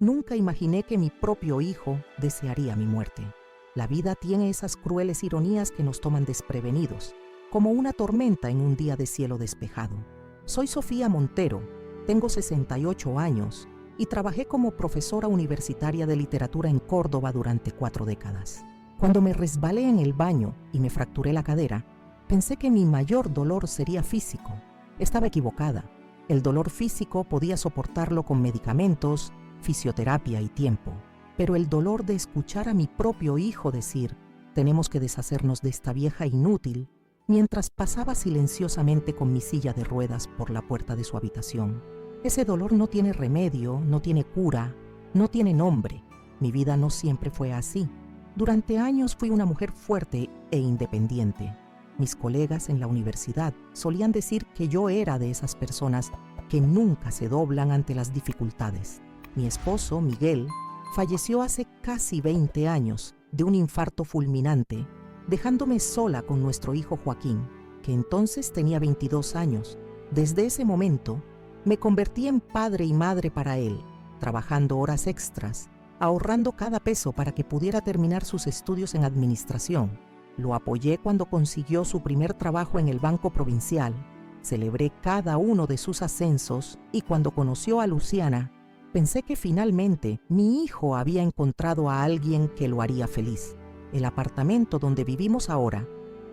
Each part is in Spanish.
Nunca imaginé que mi propio hijo desearía mi muerte. La vida tiene esas crueles ironías que nos toman desprevenidos, como una tormenta en un día de cielo despejado. Soy Sofía Montero, tengo 68 años y trabajé como profesora universitaria de literatura en Córdoba durante 4 décadas. Cuando me resbalé en el baño y me fracturé la cadera, pensé que mi mayor dolor sería físico. Estaba equivocada. El dolor físico podía soportarlo con medicamentos, fisioterapia y tiempo. Pero el dolor de escuchar a mi propio hijo decir, tenemos que deshacernos de esta vieja inútil, mientras pasaba silenciosamente con mi silla de ruedas por la puerta de su habitación. Ese dolor no tiene remedio, no tiene cura, no tiene nombre. Mi vida no siempre fue así. Durante años fui una mujer fuerte e independiente. Mis colegas en la universidad solían decir que yo era de esas personas que nunca se doblan ante las dificultades. Mi esposo, Miguel, falleció hace casi 20 años de un infarto fulminante, dejándome sola con nuestro hijo Joaquín, que entonces tenía 22 años. Desde ese momento, me convertí en padre y madre para él, trabajando horas extras, ahorrando cada peso para que pudiera terminar sus estudios en administración. Lo apoyé cuando consiguió su primer trabajo en el Banco Provincial, celebré cada uno de sus ascensos y cuando conoció a Luciana, pensé que finalmente mi hijo había encontrado a alguien que lo haría feliz. El apartamento donde vivimos ahora,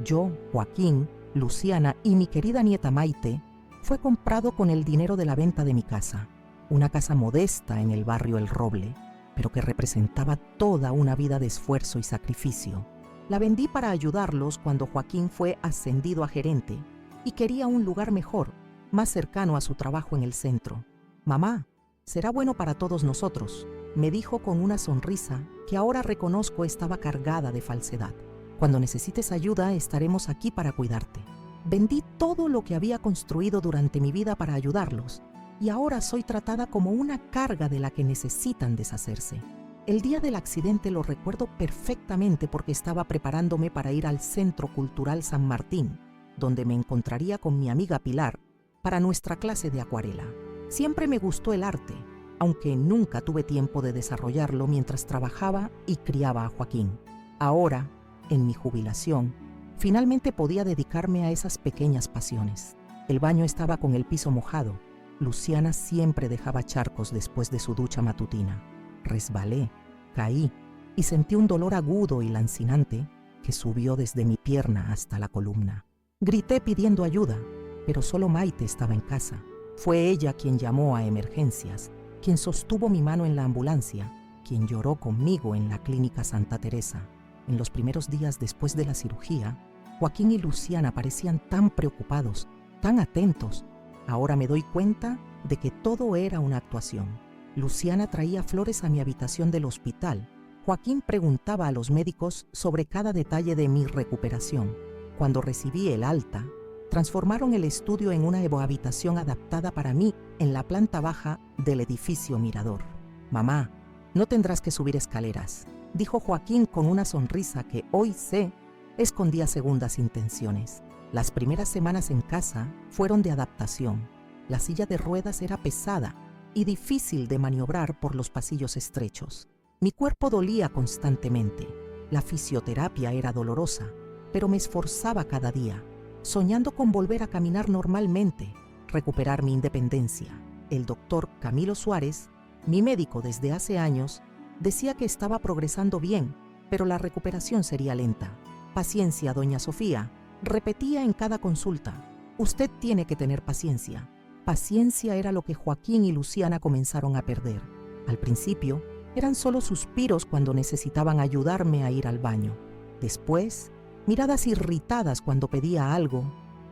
yo, Joaquín, Luciana y mi querida nieta Maite, fue comprado con el dinero de la venta de mi casa. Una casa modesta en el barrio El Roble, pero que representaba toda una vida de esfuerzo y sacrificio. La vendí para ayudarlos cuando Joaquín fue ascendido a gerente y quería un lugar mejor, más cercano a su trabajo en el centro. Mamá, será bueno para todos nosotros, me dijo con una sonrisa que ahora reconozco estaba cargada de falsedad. Cuando necesites ayuda, estaremos aquí para cuidarte. Vendí todo lo que había construido durante mi vida para ayudarlos y ahora soy tratada como una carga de la que necesitan deshacerse. El día del accidente lo recuerdo perfectamente porque estaba preparándome para ir al Centro Cultural San Martín, donde me encontraría con mi amiga Pilar para nuestra clase de acuarela. Siempre me gustó el arte, aunque nunca tuve tiempo de desarrollarlo mientras trabajaba y criaba a Joaquín. Ahora, en mi jubilación, finalmente podía dedicarme a esas pequeñas pasiones. El baño estaba con el piso mojado. Luciana siempre dejaba charcos después de su ducha matutina. Resbalé, caí y sentí un dolor agudo y lancinante que subió desde mi pierna hasta la columna. Grité pidiendo ayuda, pero solo Maite estaba en casa. Fue ella quien llamó a emergencias, quien sostuvo mi mano en la ambulancia, quien lloró conmigo en la clínica Santa Teresa. En los primeros días después de la cirugía, Joaquín y Luciana parecían tan preocupados, tan atentos. Ahora me doy cuenta de que todo era una actuación. Luciana traía flores a mi habitación del hospital. Joaquín preguntaba a los médicos sobre cada detalle de mi recuperación. Cuando recibí el alta, transformaron el estudio en una habitación adaptada para mí en la planta baja del edificio Mirador. Mamá, no tendrás que subir escaleras, dijo Joaquín con una sonrisa que hoy sé escondía segundas intenciones. Las primeras semanas en casa fueron de adaptación. La silla de ruedas era pesada y difícil de maniobrar por los pasillos estrechos. Mi cuerpo dolía constantemente. La fisioterapia era dolorosa, pero me esforzaba cada día, soñando con volver a caminar normalmente, recuperar mi independencia. El doctor Camilo Suárez, mi médico desde hace años, decía que estaba progresando bien, pero la recuperación sería lenta. Paciencia, doña Sofía, repetía en cada consulta. Usted tiene que tener paciencia. Paciencia era lo que Joaquín y Luciana comenzaron a perder. Al principio, eran solo suspiros cuando necesitaban ayudarme a ir al baño. Después, miradas irritadas cuando pedía algo,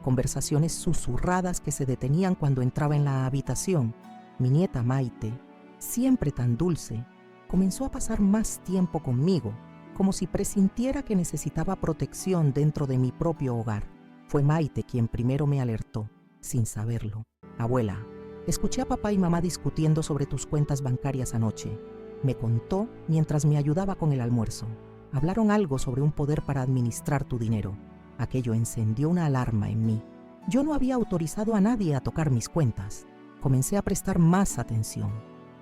conversaciones susurradas que se detenían cuando entraba en la habitación. Mi nieta Maite, siempre tan dulce, comenzó a pasar más tiempo conmigo, como si presintiera que necesitaba protección dentro de mi propio hogar. Fue Maite quien primero me alertó, sin saberlo. Abuela, escuché a papá y mamá discutiendo sobre tus cuentas bancarias anoche. Me contó mientras me ayudaba con el almuerzo. Hablaron algo sobre un poder para administrar tu dinero. Aquello encendió una alarma en mí. Yo no había autorizado a nadie a tocar mis cuentas. Comencé a prestar más atención.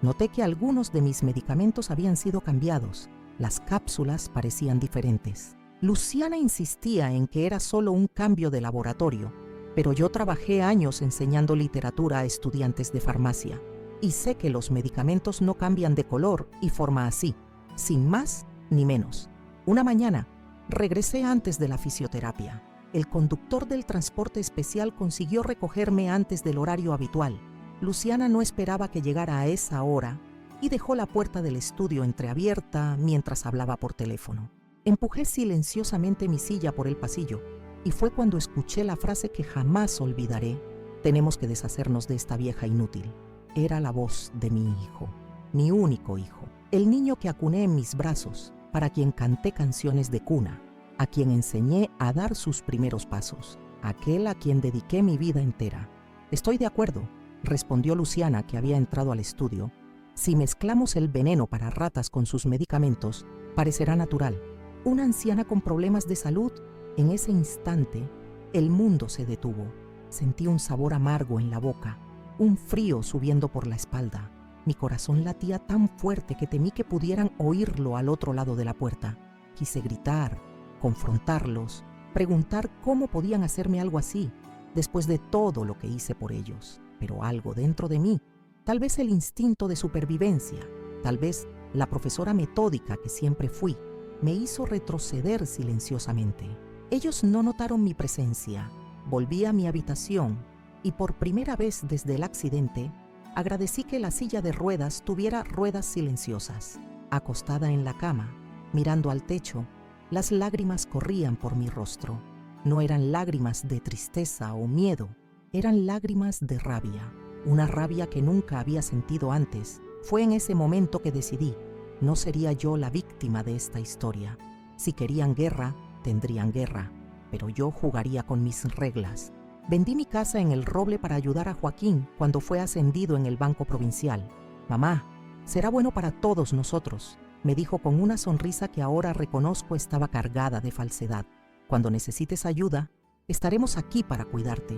Noté que algunos de mis medicamentos habían sido cambiados. Las cápsulas parecían diferentes. Luciana insistía en que era solo un cambio de laboratorio, pero yo trabajé años enseñando literatura a estudiantes de farmacia y sé que los medicamentos no cambian de color y forma así, sin más ni menos. Una mañana, regresé antes de la fisioterapia. El conductor del transporte especial consiguió recogerme antes del horario habitual. Luciana no esperaba que llegara a esa hora y dejó la puerta del estudio entreabierta mientras hablaba por teléfono. Empujé silenciosamente mi silla por el pasillo y fue cuando escuché la frase que jamás olvidaré: tenemos que deshacernos de esta vieja inútil. Era la voz de mi hijo, mi único hijo, el niño que acuné en mis brazos, para quien canté canciones de cuna, a quien enseñé a dar sus primeros pasos, aquel a quien dediqué mi vida entera. Estoy de acuerdo, respondió Luciana, que había entrado al estudio. Si mezclamos el veneno para ratas con sus medicamentos, parecerá natural. Una anciana con problemas de salud. En ese instante, el mundo se detuvo. Sentí un sabor amargo en la boca, un frío subiendo por la espalda. Mi corazón latía tan fuerte que temí que pudieran oírlo al otro lado de la puerta. Quise gritar, confrontarlos, preguntar cómo podían hacerme algo así, después de todo lo que hice por ellos. Pero algo dentro de mí, tal vez el instinto de supervivencia, tal vez la profesora metódica que siempre fui, me hizo retroceder silenciosamente. Ellos no notaron mi presencia. Volví a mi habitación y por primera vez desde el accidente, agradecí que la silla de ruedas tuviera ruedas silenciosas. Acostada en la cama, mirando al techo, las lágrimas corrían por mi rostro. No eran lágrimas de tristeza o miedo, eran lágrimas de rabia. Una rabia que nunca había sentido antes. Fue en ese momento que decidí: no sería yo la víctima de esta historia. Si querían guerra, tendrían guerra, pero yo jugaría con mis reglas. Vendí mi casa en El Roble para ayudar a Joaquín cuando fue ascendido en el Banco Provincial. Mamá, será bueno para todos nosotros, me dijo con una sonrisa que ahora reconozco estaba cargada de falsedad. Cuando necesites ayuda, estaremos aquí para cuidarte.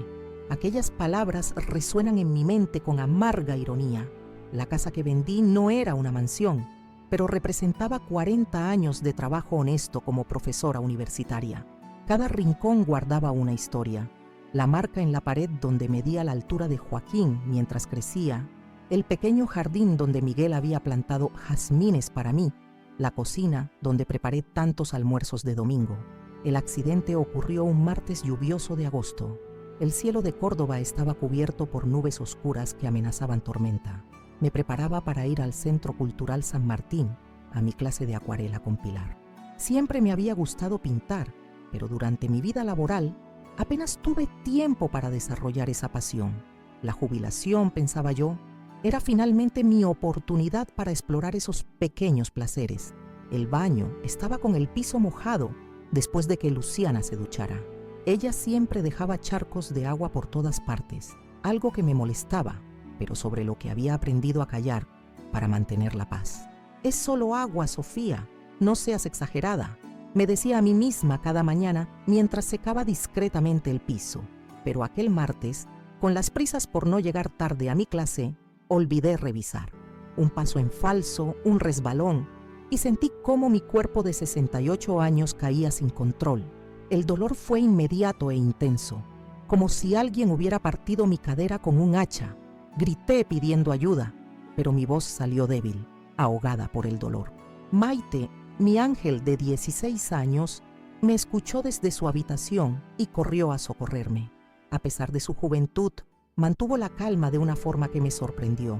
Aquellas palabras resuenan en mi mente con amarga ironía. La casa que vendí no era una mansión, pero representaba 40 años de trabajo honesto como profesora universitaria. Cada rincón guardaba una historia. La marca en la pared donde medía la altura de Joaquín mientras crecía, el pequeño jardín donde Miguel había plantado jazmines para mí, la cocina donde preparé tantos almuerzos de domingo. El accidente ocurrió un martes lluvioso de agosto. El cielo de Córdoba estaba cubierto por nubes oscuras que amenazaban tormenta. Me preparaba para ir al Centro Cultural San Martín, a mi clase de acuarela con Pilar. Siempre me había gustado pintar, pero durante mi vida laboral apenas tuve tiempo para desarrollar esa pasión. La jubilación, pensaba yo, era finalmente mi oportunidad para explorar esos pequeños placeres. El baño estaba con el piso mojado después de que Luciana se duchara. Ella siempre dejaba charcos de agua por todas partes, algo que me molestaba, pero sobre lo que había aprendido a callar para mantener la paz. Es solo agua, Sofía, no seas exagerada, me decía a mí misma cada mañana mientras secaba discretamente el piso. Pero aquel martes, con las prisas por no llegar tarde a mi clase, olvidé revisar. Un paso en falso, un resbalón, y sentí cómo mi cuerpo de 68 años caía sin control. El dolor fue inmediato e intenso, como si alguien hubiera partido mi cadera con un hacha. Grité pidiendo ayuda, pero mi voz salió débil, ahogada por el dolor. Maite, mi ángel de 16 años, me escuchó desde su habitación y corrió a socorrerme. A pesar de su juventud, mantuvo la calma de una forma que me sorprendió.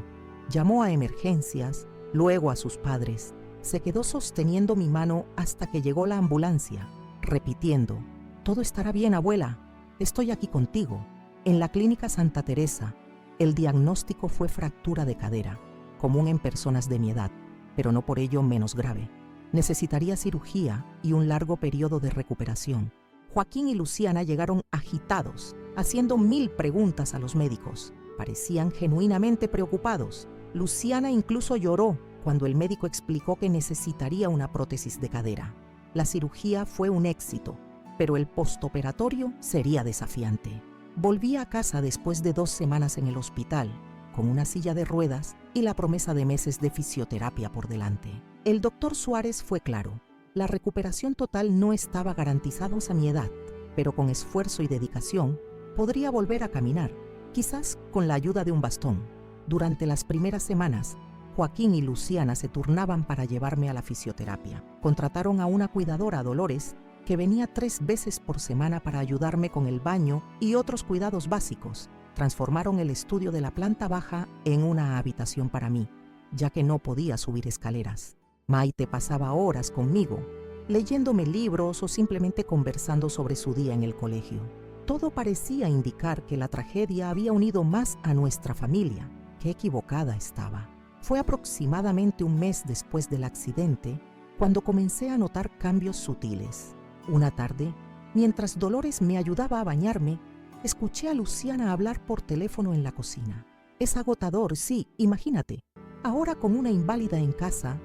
Llamó a emergencias, luego a sus padres. Se quedó sosteniendo mi mano hasta que llegó la ambulancia, repitiendo: «Todo estará bien, abuela, estoy aquí contigo». En la clínica Santa Teresa, el diagnóstico fue fractura de cadera, común en personas de mi edad, pero no por ello menos grave. Necesitaría cirugía y un largo periodo de recuperación. Joaquín y Luciana llegaron agitados, haciendo 1000 preguntas a los médicos. Parecían genuinamente preocupados. Luciana incluso lloró cuando el médico explicó que necesitaría una prótesis de cadera. La cirugía fue un éxito, pero el postoperatorio sería desafiante. Volví a casa después de 2 semanas en el hospital, con una silla de ruedas y la promesa de meses de fisioterapia por delante. El doctor Suárez fue claro: la recuperación total no estaba garantizada a mi edad, pero con esfuerzo y dedicación podría volver a caminar, quizás con la ayuda de un bastón. Durante las primeras semanas, Joaquín y Luciana se turnaban para llevarme a la fisioterapia. Contrataron a una cuidadora, Dolores, que venía 3 veces por semana para ayudarme con el baño y otros cuidados básicos. Transformaron el estudio de la planta baja en una habitación para mí, ya que no podía subir escaleras. Maite pasaba horas conmigo, leyéndome libros o simplemente conversando sobre su día en el colegio. Todo parecía indicar que la tragedia había unido más a nuestra familia. Qué equivocada estaba. Fue aproximadamente un mes después del accidente cuando comencé a notar cambios sutiles. Una tarde, mientras Dolores me ayudaba a bañarme, escuché a Luciana hablar por teléfono en la cocina. Es agotador, sí, imagínate. Ahora con una inválida en casa,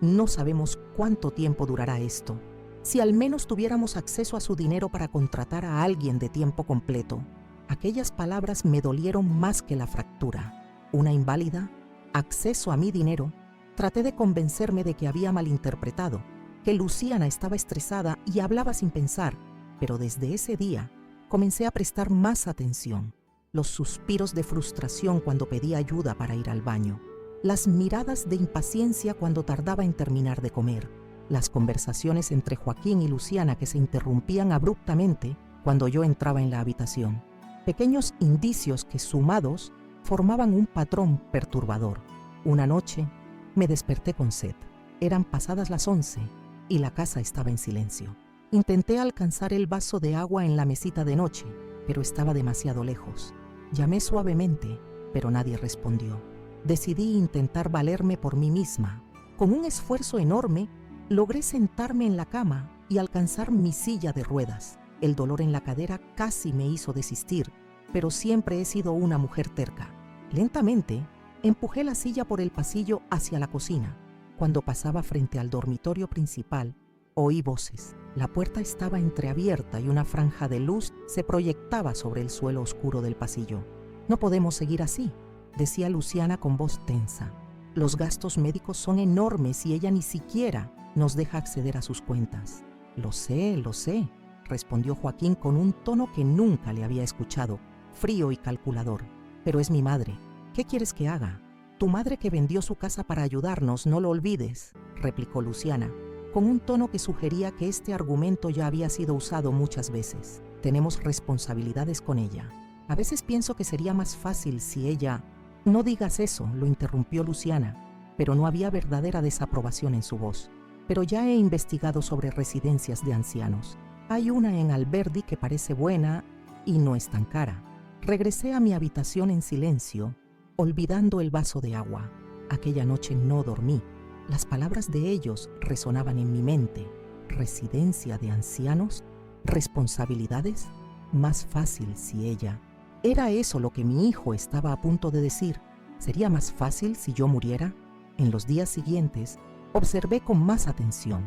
no sabemos cuánto tiempo durará esto. Si al menos tuviéramos acceso a su dinero para contratar a alguien de tiempo completo. Aquellas palabras me dolieron más que la fractura. ¿Una inválida? ¿Acceso a mi dinero? Traté de convencerme de que había malinterpretado, que Luciana estaba estresada y hablaba sin pensar, pero desde ese día comencé a prestar más atención. Los suspiros de frustración cuando pedía ayuda para ir al baño, las miradas de impaciencia cuando tardaba en terminar de comer, las conversaciones entre Joaquín y Luciana que se interrumpían abruptamente cuando yo entraba en la habitación. Pequeños indicios que, sumados, formaban un patrón perturbador. Una noche me desperté con sed. Eran pasadas las 11 y la casa estaba en silencio. Intenté alcanzar el vaso de agua en la mesita de noche, pero estaba demasiado lejos. Llamé suavemente, pero nadie respondió. Decidí intentar valerme por mí misma. Con un esfuerzo enorme, logré sentarme en la cama y alcanzar mi silla de ruedas. El dolor en la cadera casi me hizo desistir, pero siempre he sido una mujer terca. Lentamente, empujé la silla por el pasillo hacia la cocina. Cuando pasaba frente al dormitorio principal, oí voces. La puerta estaba entreabierta y una franja de luz se proyectaba sobre el suelo oscuro del pasillo. «No podemos seguir así», decía Luciana con voz tensa. «Los gastos médicos son enormes y ella ni siquiera nos deja acceder a sus cuentas». Lo sé», respondió Joaquín con un tono que nunca le había escuchado, frío y calculador. «Pero es mi madre. ¿Qué quieres que haga?» «Tu madre que vendió su casa para ayudarnos, no lo olvides», replicó Luciana, con un tono que sugería que este argumento ya había sido usado muchas veces. «Tenemos responsabilidades con ella. A veces pienso que sería más fácil si ella...» «No digas eso», lo interrumpió Luciana, pero no había verdadera desaprobación en su voz. «Pero ya he investigado sobre residencias de ancianos. Hay una en Alberdi que parece buena y no es tan cara». Regresé a mi habitación en silencio, olvidando el vaso de agua. Aquella noche no dormí. Las palabras de ellos resonaban en mi mente. ¿Residencia de ancianos? ¿Responsabilidades? Más fácil si ella... ¿Era eso lo que mi hijo estaba a punto de decir? ¿Sería más fácil si yo muriera? En los días siguientes, observé con más atención.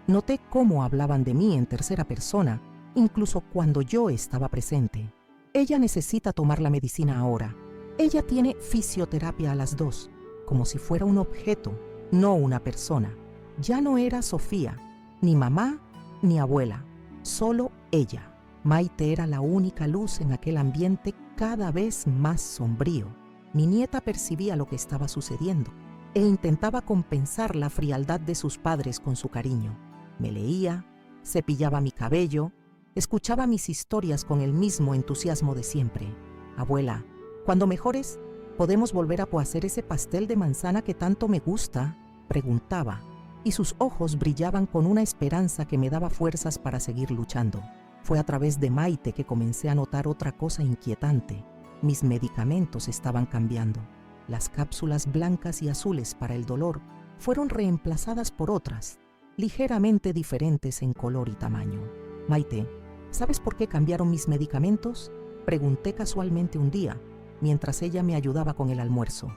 Noté cómo hablaban de mí en tercera persona, incluso cuando yo estaba presente. «Ella necesita tomar la medicina ahora. Ella tiene fisioterapia a las 2, como si fuera un objeto, no una persona. Ya no era Sofía, ni mamá, ni abuela, solo ella». Maite era la única luz en aquel ambiente cada vez más sombrío. Mi nieta percibía lo que estaba sucediendo e intentaba compensar la frialdad de sus padres con su cariño. Me leía, cepillaba mi cabello, escuchaba mis historias con el mismo entusiasmo de siempre. «Abuela, cuando mejores, ¿podemos volver a hacer ese pastel de manzana que tanto me gusta?», preguntaba, y sus ojos brillaban con una esperanza que me daba fuerzas para seguir luchando. Fue a través de Maite que comencé a notar otra cosa inquietante. Mis medicamentos estaban cambiando. Las cápsulas blancas y azules para el dolor fueron reemplazadas por otras, ligeramente diferentes en color y tamaño. «Maite, ¿sabes por qué cambiaron mis medicamentos?», pregunté casualmente un día, mientras ella me ayudaba con el almuerzo.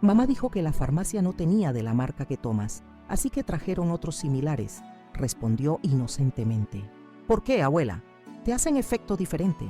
«Mamá dijo que la farmacia no tenía de la marca que tomas, así que trajeron otros similares», respondió inocentemente. «¿Por qué, abuela? Te hacen efecto diferente».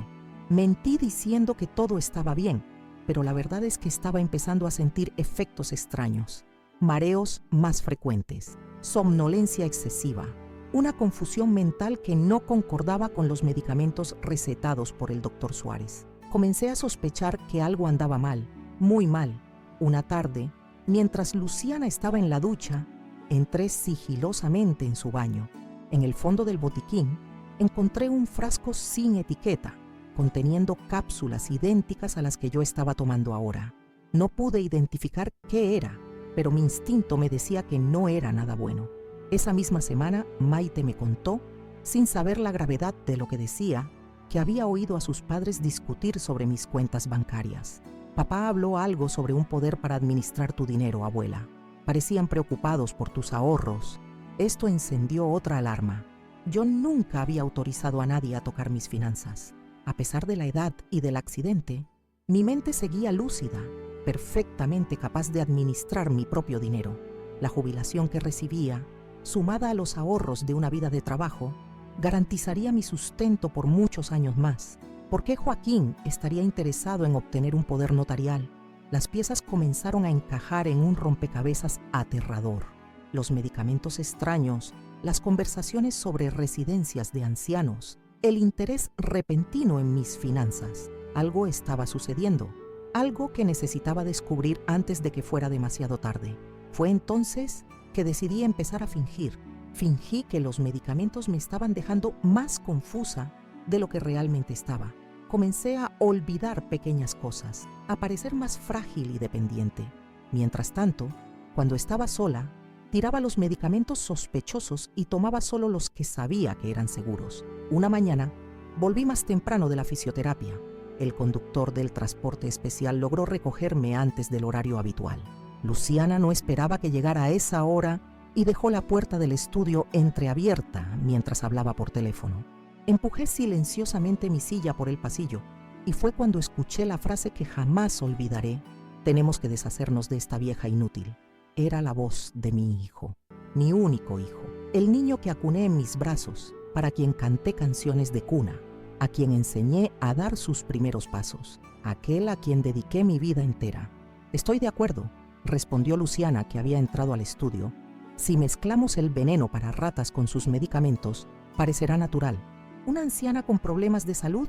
Mentí diciendo que todo estaba bien, pero la verdad es que estaba empezando a sentir efectos extraños, mareos más frecuentes, somnolencia excesiva, una confusión mental que no concordaba con los medicamentos recetados por el doctor Suárez. Comencé a sospechar que algo andaba mal, muy mal. Una tarde, mientras Luciana estaba en la ducha, entré sigilosamente en su baño. En el fondo del botiquín encontré un frasco sin etiqueta, conteniendo cápsulas idénticas a las que yo estaba tomando ahora. No pude identificar qué era, pero mi instinto me decía que no era nada bueno. Esa misma semana, Maite me contó, sin saber la gravedad de lo que decía, que había oído a sus padres discutir sobre mis cuentas bancarias. Papá habló algo sobre un poder para administrar tu dinero, abuela. Parecían preocupados por tus ahorros. Esto encendió otra alarma. Yo nunca había autorizado a nadie a tocar mis finanzas. A pesar de la edad y del accidente, mi mente seguía lúcida, perfectamente capaz de administrar mi propio dinero. La jubilación que recibía, sumada a los ahorros de una vida de trabajo, garantizaría mi sustento por muchos años más. ¿Por qué Joaquín estaría interesado en obtener un poder notarial? Las piezas comenzaron a encajar en un rompecabezas aterrador. Los medicamentos extraños, las conversaciones sobre residencias de ancianos, el interés repentino en mis finanzas. Algo estaba sucediendo, algo que necesitaba descubrir antes de que fuera demasiado tarde. Fue entonces que decidí empezar a fingir. Fingí que los medicamentos me estaban dejando más confusa de lo que realmente estaba. Comencé a olvidar pequeñas cosas, a parecer más frágil y dependiente. Mientras tanto, cuando estaba sola, tiraba los medicamentos sospechosos y tomaba solo los que sabía que eran seguros. Una mañana, volví más temprano de la fisioterapia. El conductor del transporte especial logró recogerme antes del horario habitual. Luciana no esperaba que llegara a esa hora y dejó la puerta del estudio entreabierta mientras hablaba por teléfono. Empujé silenciosamente mi silla por el pasillo y fue cuando escuché la frase que jamás olvidaré: tenemos que deshacernos de esta vieja inútil. Era la voz de mi hijo, mi único hijo, el niño que acuné en mis brazos, para quien canté canciones de cuna, a quien enseñé a dar sus primeros pasos, aquel a quien dediqué mi vida entera. Estoy de acuerdo, respondió Luciana, que había entrado al estudio. Si mezclamos el veneno para ratas con sus medicamentos, parecerá natural. ¿Una anciana con problemas de salud?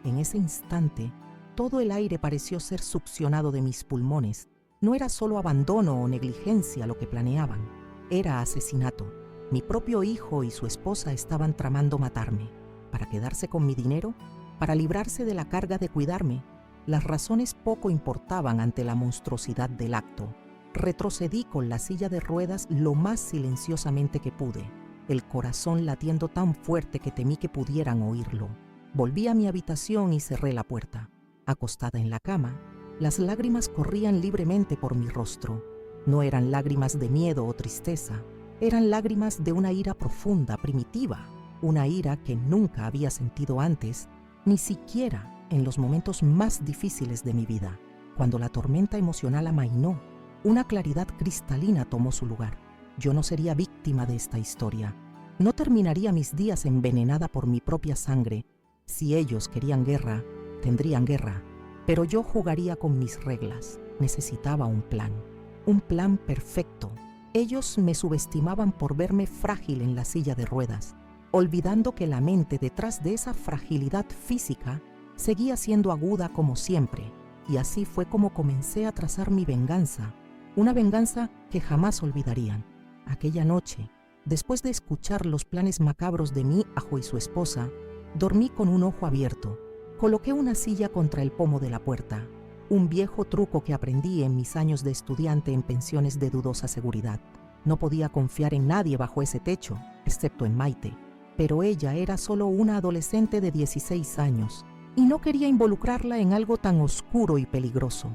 En ese instante, todo el aire pareció ser succionado de mis pulmones. No era solo abandono o negligencia lo que planeaban, era asesinato. Mi propio hijo y su esposa estaban tramando matarme. ¿Para quedarse con mi dinero? ¿Para librarse de la carga de cuidarme? Las razones poco importaban ante la monstruosidad del acto. Retrocedí con la silla de ruedas lo más silenciosamente que pude, el corazón latiendo tan fuerte que temí que pudieran oírlo. Volví a mi habitación y cerré la puerta. Acostada en la cama, las lágrimas corrían libremente por mi rostro. No eran lágrimas de miedo o tristeza, eran lágrimas de una ira profunda, primitiva, una ira que nunca había sentido antes, ni siquiera en los momentos más difíciles de mi vida. Cuando la tormenta emocional amainó, una claridad cristalina tomó su lugar. Yo no sería víctima de esta historia. No terminaría mis días envenenada por mi propia sangre. Si ellos querían guerra, tendrían guerra. Pero yo jugaría con mis reglas. Necesitaba un plan perfecto. Ellos me subestimaban por verme frágil en la silla de ruedas, olvidando que la mente detrás de esa fragilidad física seguía siendo aguda como siempre. Y así fue como comencé a trazar mi venganza, una venganza que jamás olvidarían. Aquella noche, después de escuchar los planes macabros de mi hijo y su esposa, dormí con un ojo abierto. Coloqué una silla contra el pomo de la puerta, un viejo truco que aprendí en mis años de estudiante en pensiones de dudosa seguridad. No podía confiar en nadie bajo ese techo, excepto en Maite, pero ella era solo una adolescente de 16 años y no quería involucrarla en algo tan oscuro y peligroso.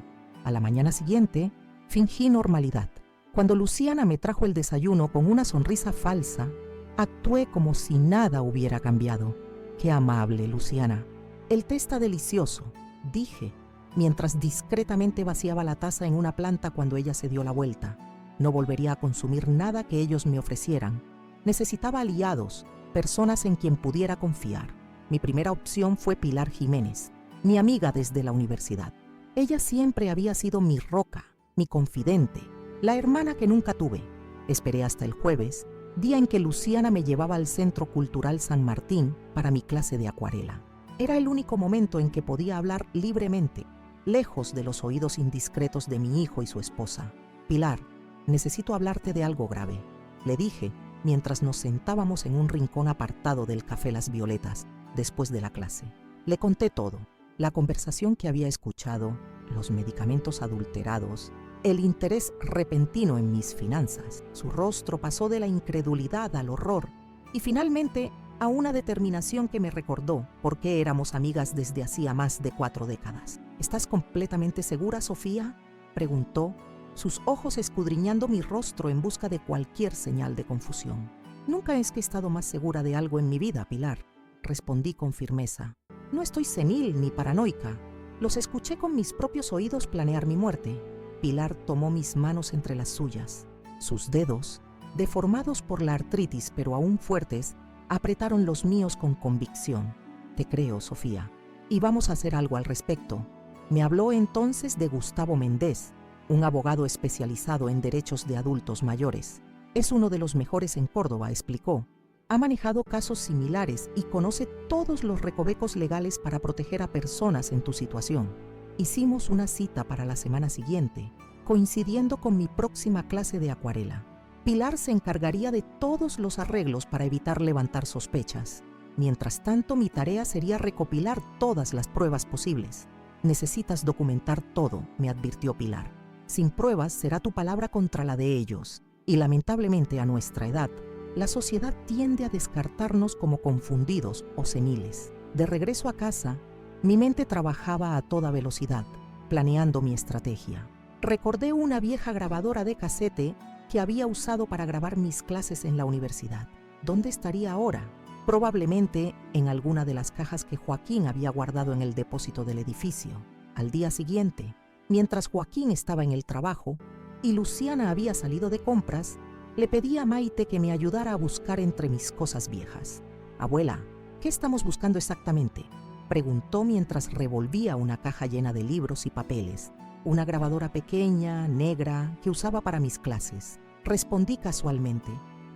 A la mañana siguiente, fingí normalidad. Cuando Luciana me trajo el desayuno con una sonrisa falsa, actué como si nada hubiera cambiado. Qué amable, Luciana. El té está delicioso, dije, mientras discretamente vaciaba la taza en una planta cuando ella se dio la vuelta. No volvería a consumir nada que ellos me ofrecieran. Necesitaba aliados, personas en quien pudiera confiar. Mi primera opción fue Pilar Jiménez, mi amiga desde la universidad. Ella siempre había sido mi roca, mi confidente, la hermana que nunca tuve. Esperé hasta el jueves, día en que Luciana me llevaba al Centro Cultural San Martín para mi clase de acuarela. Era el único momento en que podía hablar libremente, lejos de los oídos indiscretos de mi hijo y su esposa. Pilar, necesito hablarte de algo grave, le dije mientras nos sentábamos en un rincón apartado del Café Las Violetas, después de la clase. Le conté todo, la conversación que había escuchado, los medicamentos adulterados, el interés repentino en mis finanzas. Su rostro pasó de la incredulidad al horror y finalmente a una determinación que me recordó por qué éramos amigas desde hacía más de 4 décadas. ¿Estás completamente segura, Sofía?, preguntó, sus ojos escudriñando mi rostro en busca de cualquier señal de confusión. Nunca es que he estado más segura de algo en mi vida, Pilar, respondí con firmeza. No estoy senil ni paranoica. Los escuché con mis propios oídos planear mi muerte. Pilar tomó mis manos entre las suyas. Sus dedos, deformados por la artritis pero aún fuertes, apretaron los míos con convicción. Te creo, Sofía, y vamos a hacer algo al respecto. Me habló entonces de Gustavo Méndez, un abogado especializado en derechos de adultos mayores. Es uno de los mejores en Córdoba, explicó. Ha manejado casos similares y conoce todos los recovecos legales para proteger a personas en tu situación. Hicimos una cita para la semana siguiente, coincidiendo con mi próxima clase de acuarela. Pilar se encargaría de todos los arreglos para evitar levantar sospechas. Mientras tanto, mi tarea sería recopilar todas las pruebas posibles. Necesitas documentar todo, me advirtió Pilar. Sin pruebas será tu palabra contra la de ellos, y lamentablemente a nuestra edad, la sociedad tiende a descartarnos como confundidos o seniles. De regreso a casa, mi mente trabajaba a toda velocidad, planeando mi estrategia. Recordé una vieja grabadora de casete que había usado para grabar mis clases en la universidad. ¿Dónde estaría ahora? Probablemente en alguna de las cajas que Joaquín había guardado en el depósito del edificio. Al día siguiente, mientras Joaquín estaba en el trabajo y Luciana había salido de compras, le pedí a Maite que me ayudara a buscar entre mis cosas viejas. Abuela, ¿qué estamos buscando exactamente?, preguntó mientras revolvía una caja llena de libros y papeles, una grabadora pequeña, negra, que usaba para mis clases. Respondí casualmente.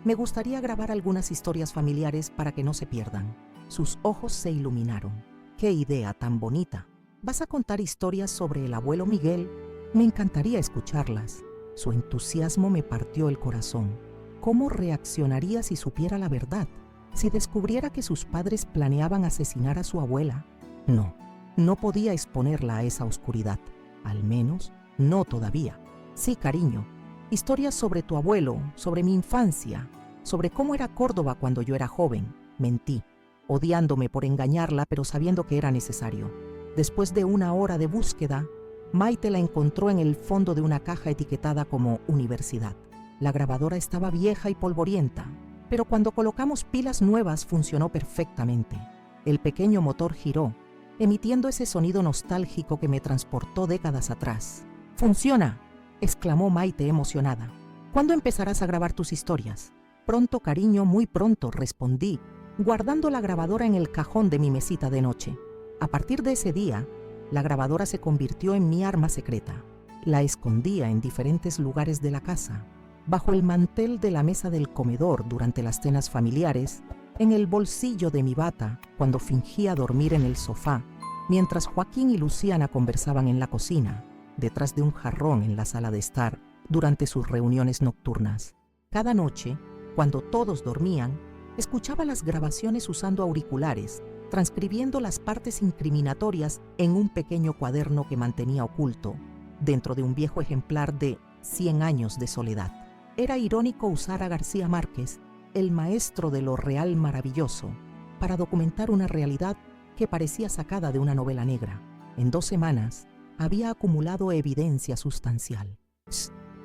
Me gustaría grabar algunas historias familiares para que no se pierdan. Sus ojos se iluminaron. ¡Qué idea tan bonita! ¿Vas a contar historias sobre el abuelo Miguel? Me encantaría escucharlas. Su entusiasmo me partió el corazón. ¿Cómo reaccionaría si supiera la verdad? Si descubriera que sus padres planeaban asesinar a su abuela. No podía exponerla a esa oscuridad. Al menos, no todavía. Sí, cariño. Historias sobre tu abuelo, sobre mi infancia, sobre cómo era Córdoba cuando yo era joven. Mentí, odiándome por engañarla, pero sabiendo que era necesario. Después de 1 hora de búsqueda, Maite la encontró en el fondo de una caja etiquetada como Universidad. La grabadora estaba vieja y polvorienta, pero cuando colocamos pilas nuevas funcionó perfectamente. El pequeño motor giró, emitiendo ese sonido nostálgico que me transportó décadas atrás. ¡Funciona!, exclamó Maite emocionada. ¿Cuándo empezarás a grabar tus historias? Pronto, cariño, muy pronto, respondí, guardando la grabadora en el cajón de mi mesita de noche. A partir de ese día, la grabadora se convirtió en mi arma secreta. La escondía en diferentes lugares de la casa, bajo el mantel de la mesa del comedor durante las cenas familiares, en el bolsillo de mi bata cuando fingía dormir en el sofá, mientras Joaquín y Luciana conversaban en la cocina, detrás de un jarrón en la sala de estar, durante sus reuniones nocturnas. Cada noche, cuando todos dormían, escuchaba las grabaciones usando auriculares, transcribiendo las partes incriminatorias en un pequeño cuaderno que mantenía oculto, dentro de un viejo ejemplar de 100 años de soledad. Era irónico usar a García Márquez, el maestro de lo real maravilloso, para documentar una realidad que parecía sacada de una novela negra. En 2 semanas, había acumulado evidencia sustancial.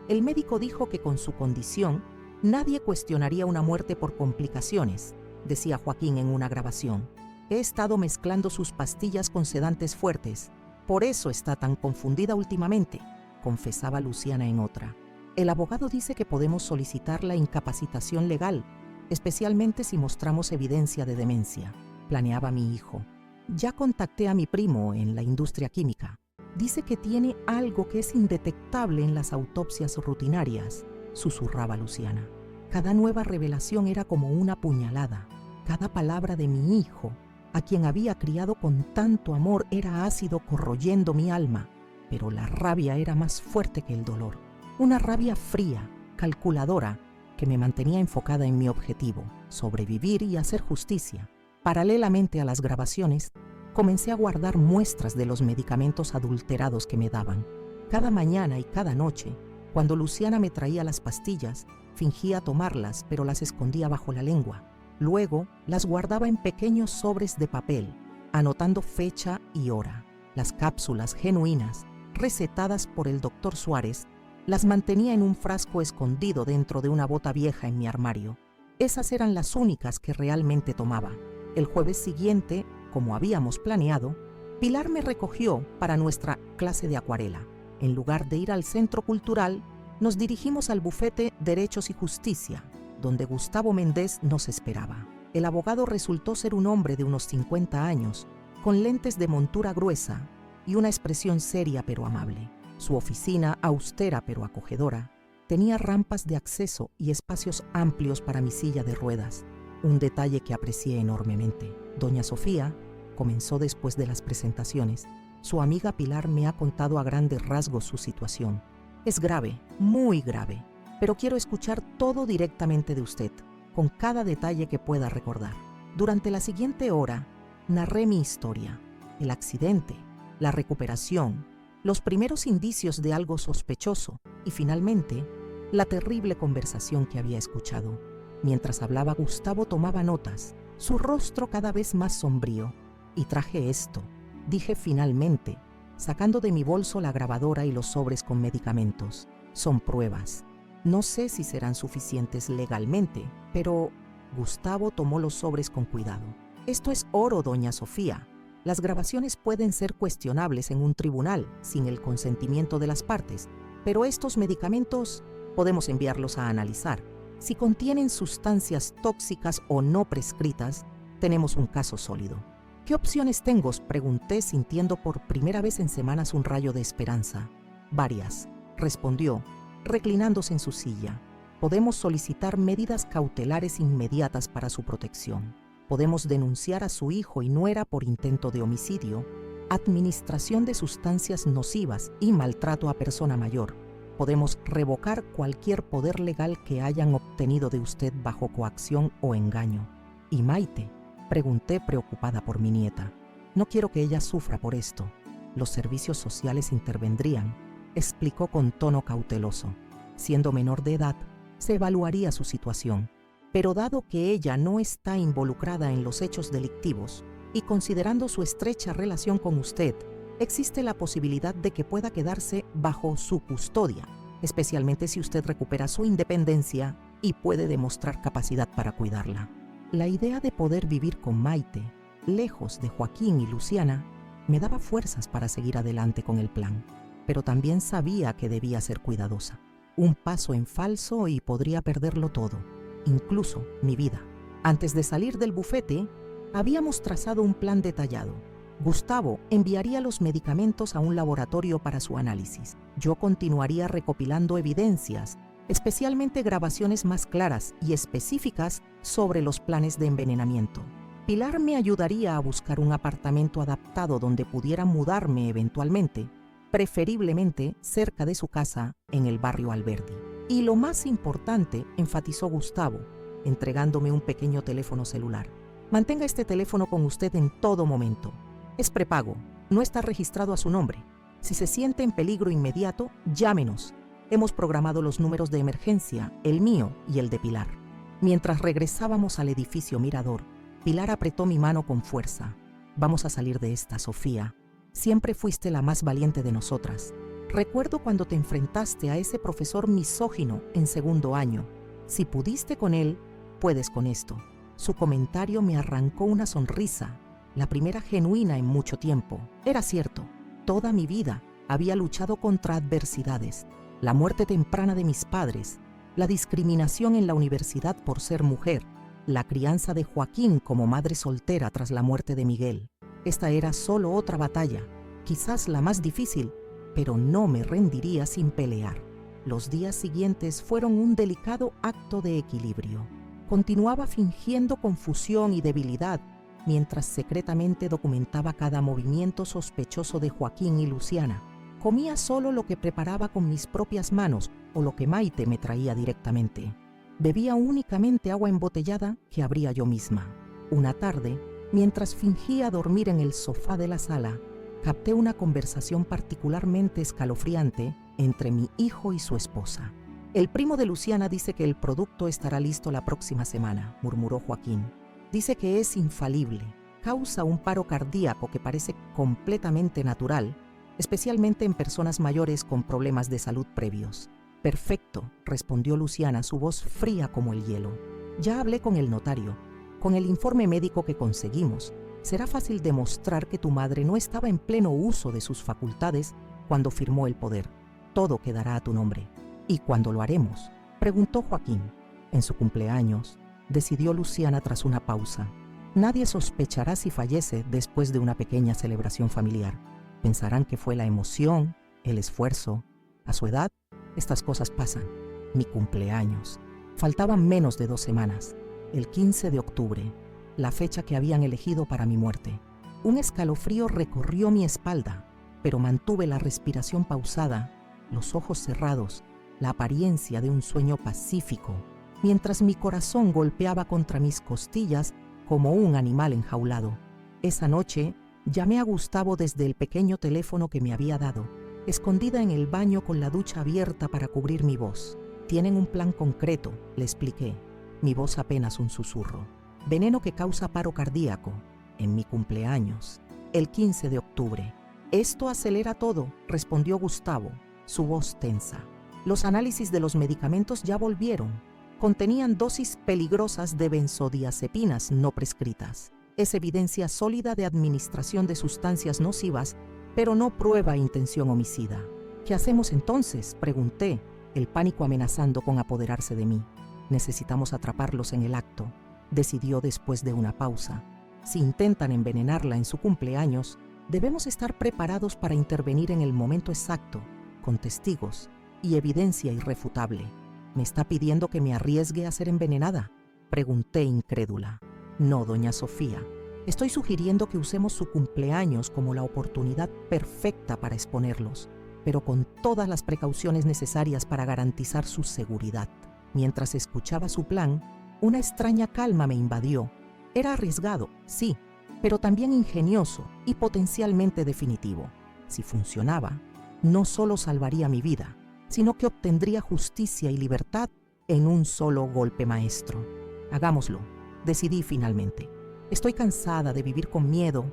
El médico dijo que con su condición, nadie cuestionaría una muerte por complicaciones, decía Joaquín en una grabación. He estado mezclando sus pastillas con sedantes fuertes, por eso está tan confundida últimamente, confesaba Luciana en otra. El abogado dice que podemos solicitar la incapacitación legal, especialmente si mostramos evidencia de demencia, planeaba mi hijo. Ya contacté a mi primo en la industria química. Dice que tiene algo que es indetectable en las autopsias rutinarias, susurraba Luciana. Cada nueva revelación era como una puñalada. Cada palabra de mi hijo, a quien había criado con tanto amor, era ácido corroyendo mi alma, pero la rabia era más fuerte que el dolor. Una rabia fría, calculadora, que me mantenía enfocada en mi objetivo, sobrevivir y hacer justicia. Paralelamente a las grabaciones, comencé a guardar muestras de los medicamentos adulterados que me daban. Cada mañana y cada noche, cuando Luciana me traía las pastillas, fingía tomarlas, pero las escondía bajo la lengua. Luego, las guardaba en pequeños sobres de papel, anotando fecha y hora. Las cápsulas genuinas, recetadas por el doctor Suárez, las mantenía en un frasco escondido dentro de una bota vieja en mi armario. Esas eran las únicas que realmente tomaba. El jueves siguiente, como habíamos planeado, Pilar me recogió para nuestra clase de acuarela. En lugar de ir al centro cultural, nos dirigimos al bufete Derechos y Justicia, donde Gustavo Méndez nos esperaba. El abogado resultó ser un hombre de unos 50 años, con lentes de montura gruesa y una expresión seria pero amable. Su oficina, austera pero acogedora, tenía rampas de acceso y espacios amplios para mi silla de ruedas, un detalle que aprecié enormemente. Doña Sofía comenzó después de las presentaciones. Su amiga Pilar me ha contado a grandes rasgos su situación. Es grave, muy grave, pero quiero escuchar todo directamente de usted, con cada detalle que pueda recordar. Durante la siguiente hora, narré mi historia, el accidente, la recuperación, los primeros indicios de algo sospechoso y finalmente, la terrible conversación que había escuchado. Mientras hablaba, Gustavo tomaba notas, su rostro cada vez más sombrío. Y traje esto, dije finalmente, sacando de mi bolso la grabadora y los sobres con medicamentos. Son pruebas. No sé si serán suficientes legalmente, pero Gustavo tomó los sobres con cuidado. Esto es oro, doña Sofía. Las grabaciones pueden ser cuestionables en un tribunal sin el consentimiento de las partes, pero estos medicamentos podemos enviarlos a analizar. Si contienen sustancias tóxicas o no prescritas, tenemos un caso sólido. ¿Qué opciones tengo?, pregunté, sintiendo por primera vez en semanas un rayo de esperanza. Varias, respondió, reclinándose en su silla. Podemos solicitar medidas cautelares inmediatas para su protección. Podemos denunciar a su hijo y nuera por intento de homicidio, administración de sustancias nocivas y maltrato a persona mayor. Podemos revocar cualquier poder legal que hayan obtenido de usted bajo coacción o engaño. ¿Y Maite?, pregunté, preocupada por mi nieta. No quiero que ella sufra por esto. Los servicios sociales intervendrían, explicó con tono cauteloso. Siendo menor de edad, se evaluaría su situación. Pero dado que ella no está involucrada en los hechos delictivos y considerando su estrecha relación con usted, existe la posibilidad de que pueda quedarse bajo su custodia, especialmente si usted recupera su independencia y puede demostrar capacidad para cuidarla. La idea de poder vivir con Maite, lejos de Joaquín y Luciana, me daba fuerzas para seguir adelante con el plan, pero también sabía que debía ser cuidadosa. Un paso en falso y podría perderlo todo, incluso mi vida. Antes de salir del bufete, habíamos trazado un plan detallado. Gustavo enviaría los medicamentos a un laboratorio para su análisis. Yo continuaría recopilando evidencias, especialmente grabaciones más claras y específicas sobre los planes de envenenamiento. Pilar me ayudaría a buscar un apartamento adaptado donde pudiera mudarme eventualmente, preferiblemente cerca de su casa en el barrio Alberdi. Y lo más importante, enfatizó Gustavo, entregándome un pequeño teléfono celular. Mantenga este teléfono con usted en todo momento. Es prepago, no está registrado a su nombre. Si se siente en peligro inmediato, llámenos. Hemos programado los números de emergencia, el mío y el de Pilar. Mientras regresábamos al edificio Mirador, Pilar apretó mi mano con fuerza. Vamos a salir de esta, Sofía. Siempre fuiste la más valiente de nosotras. Recuerdo cuando te enfrentaste a ese profesor misógino en segundo año. Si pudiste con él, puedes con esto. Su comentario me arrancó una sonrisa, la primera genuina en mucho tiempo. Era cierto, toda mi vida había luchado contra adversidades. La muerte temprana de mis padres, la discriminación en la universidad por ser mujer, la crianza de Joaquín como madre soltera tras la muerte de Miguel. Esta era solo otra batalla, quizás la más difícil, pero no me rendiría sin pelear. Los días siguientes fueron un delicado acto de equilibrio. Continuaba fingiendo confusión y debilidad, mientras secretamente documentaba cada movimiento sospechoso de Joaquín y Luciana. Comía solo lo que preparaba con mis propias manos o lo que Maite me traía directamente. Bebía únicamente agua embotellada que abría yo misma. Una tarde, mientras fingía dormir en el sofá de la sala, capté una conversación particularmente escalofriante entre mi hijo y su esposa. El primo de Luciana dice que el producto estará listo la próxima semana, murmuró Joaquín. Dice que es infalible, causa un paro cardíaco que parece completamente natural, especialmente en personas mayores con problemas de salud previos. Perfecto, respondió Luciana, su voz fría como el hielo. Ya hablé con el notario. Con el informe médico que conseguimos, será fácil demostrar que tu madre no estaba en pleno uso de sus facultades cuando firmó el poder. Todo quedará a tu nombre. ¿Y cuándo lo haremos?, preguntó Joaquín. En su cumpleaños, decidió Luciana tras una pausa. Nadie sospechará si fallece después de una pequeña celebración familiar. Pensarán que fue la emoción, el esfuerzo. A su edad, estas cosas pasan. Mi cumpleaños. Faltaban menos de 2 semanas. El 15 de octubre, la fecha que habían elegido para mi muerte. Un escalofrío recorrió mi espalda, pero mantuve la respiración pausada, los ojos cerrados, la apariencia de un sueño pacífico, mientras mi corazón golpeaba contra mis costillas como un animal enjaulado. Esa noche, llamé a Gustavo desde el pequeño teléfono que me había dado, escondida en el baño con la ducha abierta para cubrir mi voz. Tienen un plan concreto, le expliqué, mi voz apenas un susurro. Veneno que causa paro cardíaco, en mi cumpleaños, el 15 de octubre. Esto acelera todo, respondió Gustavo, su voz tensa. Los análisis de los medicamentos ya volvieron. Contenían dosis peligrosas de benzodiazepinas no prescritas. Es evidencia sólida de administración de sustancias nocivas, pero no prueba intención homicida. ¿Qué hacemos entonces?, pregunté, el pánico amenazando con apoderarse de mí. Necesitamos atraparlos en el acto, decidió después de una pausa. Si intentan envenenarla en su cumpleaños, debemos estar preparados para intervenir en el momento exacto, con testigos y evidencia irrefutable. ¿Me está pidiendo que me arriesgue a ser envenenada?, pregunté incrédula. No, doña Sofía. Estoy sugiriendo que usemos su cumpleaños como la oportunidad perfecta para exponerlos, pero con todas las precauciones necesarias para garantizar su seguridad. Mientras escuchaba su plan, una extraña calma me invadió. Era arriesgado, sí, pero también ingenioso y potencialmente definitivo. Si funcionaba, no solo salvaría mi vida, sino que obtendría justicia y libertad en un solo golpe maestro. Hagámoslo, decidí finalmente. Estoy cansada de vivir con miedo,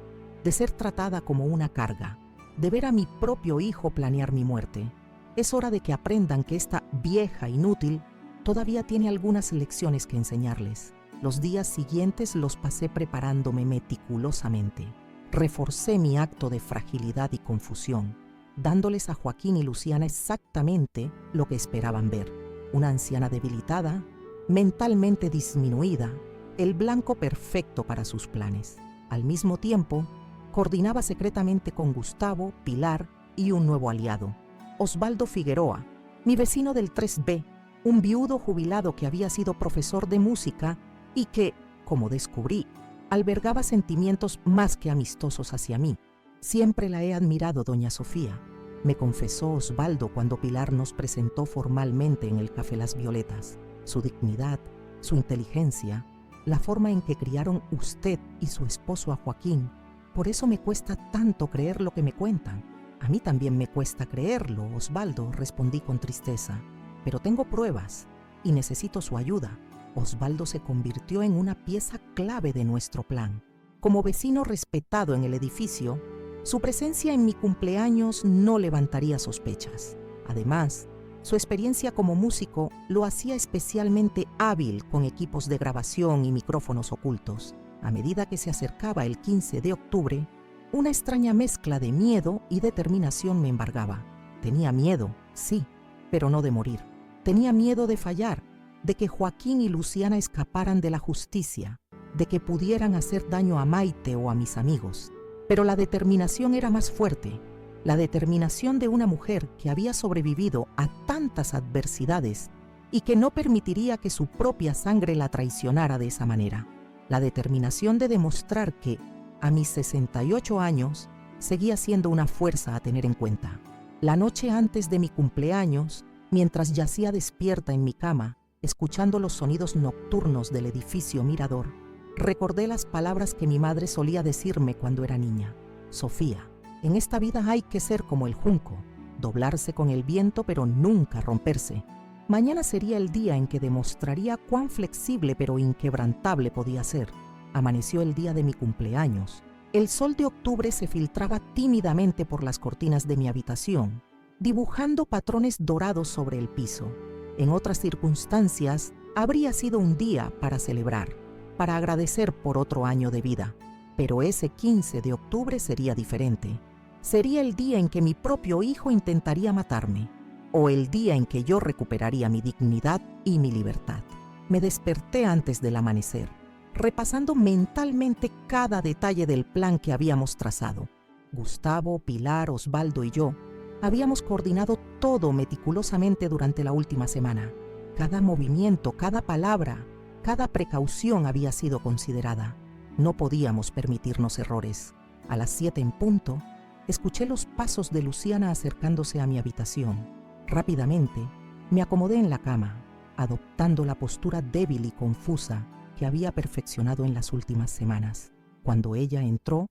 de ser tratada como una carga, de ver a mi propio hijo planear mi muerte. Es hora de que aprendan que esta vieja inútil todavía tiene algunas lecciones que enseñarles. Los días siguientes los pasé preparándome meticulosamente. Reforcé mi acto de fragilidad y confusión, dándoles a Joaquín y Luciana exactamente lo que esperaban ver. Una anciana debilitada, mentalmente disminuida, el blanco perfecto para sus planes. Al mismo tiempo, coordinaba secretamente con Gustavo, Pilar y un nuevo aliado, Osvaldo Figueroa, mi vecino del 3B, un viudo jubilado que había sido profesor de música y que, como descubrí, albergaba sentimientos más que amistosos hacia mí. Siempre la he admirado, doña Sofía, me confesó Osvaldo cuando Pilar nos presentó formalmente en el Café Las Violetas. Su dignidad, su inteligencia, la forma en que criaron usted y su esposo a Joaquín. Por eso me cuesta tanto creer lo que me cuentan. A mí también me cuesta creerlo, Osvaldo, respondí con tristeza. Pero tengo pruebas y necesito su ayuda. Osvaldo se convirtió en una pieza clave de nuestro plan. Como vecino respetado en el edificio, su presencia en mi cumpleaños no levantaría sospechas. Además, su experiencia como músico lo hacía especialmente hábil con equipos de grabación y micrófonos ocultos. A medida que se acercaba el 15 de octubre, una extraña mezcla de miedo y determinación me embargaba. Tenía miedo, sí, pero no de morir. Tenía miedo de fallar, de que Joaquín y Luciana escaparan de la justicia, de que pudieran hacer daño a Maite o a mis amigos. Pero la determinación era más fuerte, la determinación de una mujer que había sobrevivido a tantas adversidades y que no permitiría que su propia sangre la traicionara de esa manera. La determinación de demostrar que, a mis 68 años, seguía siendo una fuerza a tener en cuenta. La noche antes de mi cumpleaños, mientras yacía despierta en mi cama, escuchando los sonidos nocturnos del edificio Mirador, recordé las palabras que mi madre solía decirme cuando era niña. Sofía, en esta vida hay que ser como el junco, doblarse con el viento pero nunca romperse. Mañana sería el día en que demostraría cuán flexible pero inquebrantable podía ser. Amaneció el día de mi cumpleaños. El sol de octubre se filtraba tímidamente por las cortinas de mi habitación, dibujando patrones dorados sobre el piso. En otras circunstancias, habría sido un día para celebrar, para agradecer por otro año de vida. Pero ese 15 de octubre sería diferente. Sería el día en que mi propio hijo intentaría matarme, o el día en que yo recuperaría mi dignidad y mi libertad. Me desperté antes del amanecer, repasando mentalmente cada detalle del plan que habíamos trazado. Gustavo, Pilar, Osvaldo y yo habíamos coordinado todo meticulosamente durante la última semana. Cada movimiento, cada palabra, cada precaución había sido considerada. No podíamos permitirnos errores. A las 7 en punto, escuché los pasos de Luciana acercándose a mi habitación. Rápidamente, me acomodé en la cama, adoptando la postura débil y confusa que había perfeccionado en las últimas semanas. Cuando ella entró,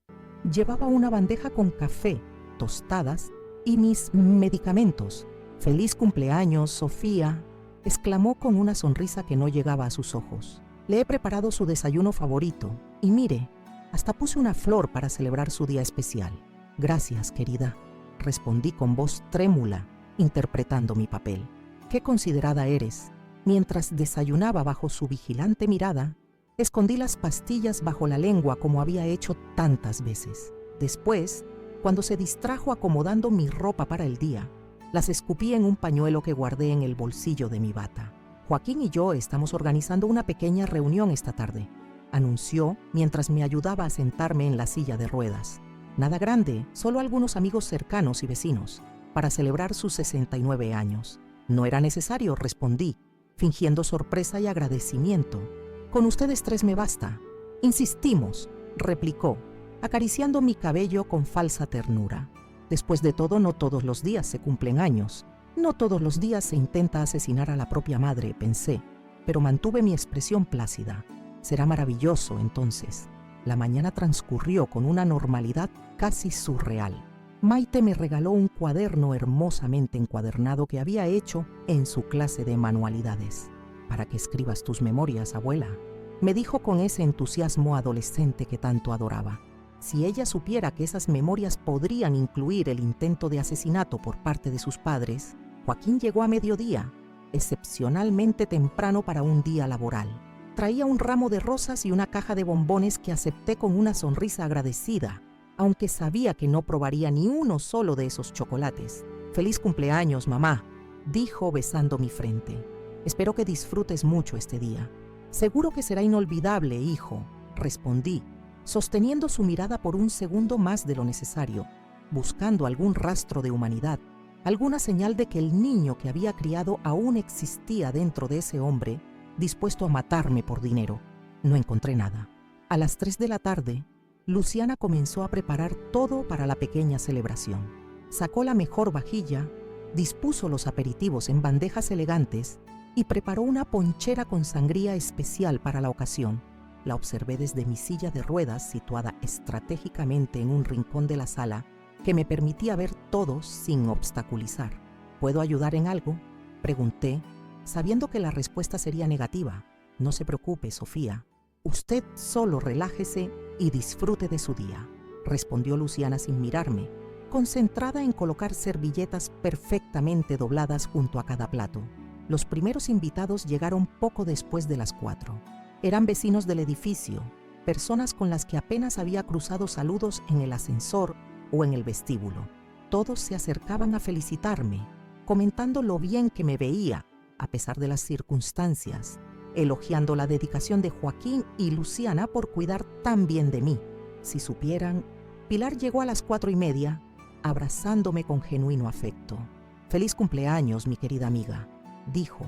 llevaba una bandeja con café, tostadas y mis medicamentos. «¡Feliz cumpleaños, Sofía!», exclamó con una sonrisa que no llegaba a sus ojos. «Le he preparado su desayuno favorito y mire, hasta puse una flor para celebrar su día especial». «Gracias, querida», respondí con voz trémula, interpretando mi papel. «Qué considerada eres». Mientras desayunaba bajo su vigilante mirada, escondí las pastillas bajo la lengua como había hecho tantas veces. Después, cuando se distrajo acomodando mi ropa para el día, las escupí en un pañuelo que guardé en el bolsillo de mi bata. «Joaquín y yo estamos organizando una pequeña reunión esta tarde», anunció mientras me ayudaba a sentarme en la silla de ruedas. «Nada grande, solo algunos amigos cercanos y vecinos, para celebrar sus 69 años». «No era necesario», respondí, fingiendo sorpresa y agradecimiento. «Con ustedes 3 me basta». «Insistimos», replicó, acariciando mi cabello con falsa ternura. «Después de todo, no todos los días se cumplen años. No todos los días se intenta asesinar a la propia madre», pensé, pero mantuve mi expresión plácida. «Será maravilloso, entonces». La mañana transcurrió con una normalidad casi surreal. Maite me regaló un cuaderno hermosamente encuadernado que había hecho en su clase de manualidades. «Para que escribas tus memorias, abuela», me dijo con ese entusiasmo adolescente que tanto adoraba. Si ella supiera que esas memorias podrían incluir el intento de asesinato por parte de sus padres. Joaquín llegó a mediodía, excepcionalmente temprano para un día laboral. Traía un ramo de rosas y una caja de bombones que acepté con una sonrisa agradecida, aunque sabía que no probaría ni uno solo de esos chocolates. «Feliz cumpleaños, mamá», dijo besando mi frente. «Espero que disfrutes mucho este día». «Seguro que será inolvidable, hijo», respondí, sosteniendo su mirada por un segundo más de lo necesario, buscando algún rastro de humanidad, alguna señal de que el niño que había criado aún existía dentro de ese hombre, dispuesto a matarme por dinero. No encontré nada. A las 3 de la tarde, Luciana comenzó a preparar todo para la pequeña celebración. Sacó la mejor vajilla, dispuso los aperitivos en bandejas elegantes y preparó una ponchera con sangría especial para la ocasión. La observé desde mi silla de ruedas situada estratégicamente en un rincón de la sala que me permitía ver todo sin obstaculizar. «¿Puedo ayudar en algo?», pregunté, sabiendo que la respuesta sería negativa. «No se preocupe, Sofía. Usted solo relájese y disfrute de su día», respondió Luciana sin mirarme, concentrada en colocar servilletas perfectamente dobladas junto a cada plato. Los primeros invitados llegaron poco después de las 4. Eran vecinos del edificio, personas con las que apenas había cruzado saludos en el ascensor o en el vestíbulo. Todos se acercaban a felicitarme, comentando lo bien que me veía, a pesar de las circunstancias, elogiando la dedicación de Joaquín y Luciana por cuidar tan bien de mí. Si supieran Pilar llegó a las 4:30, abrazándome con genuino afecto. «Feliz cumpleaños, mi querida amiga», dijo,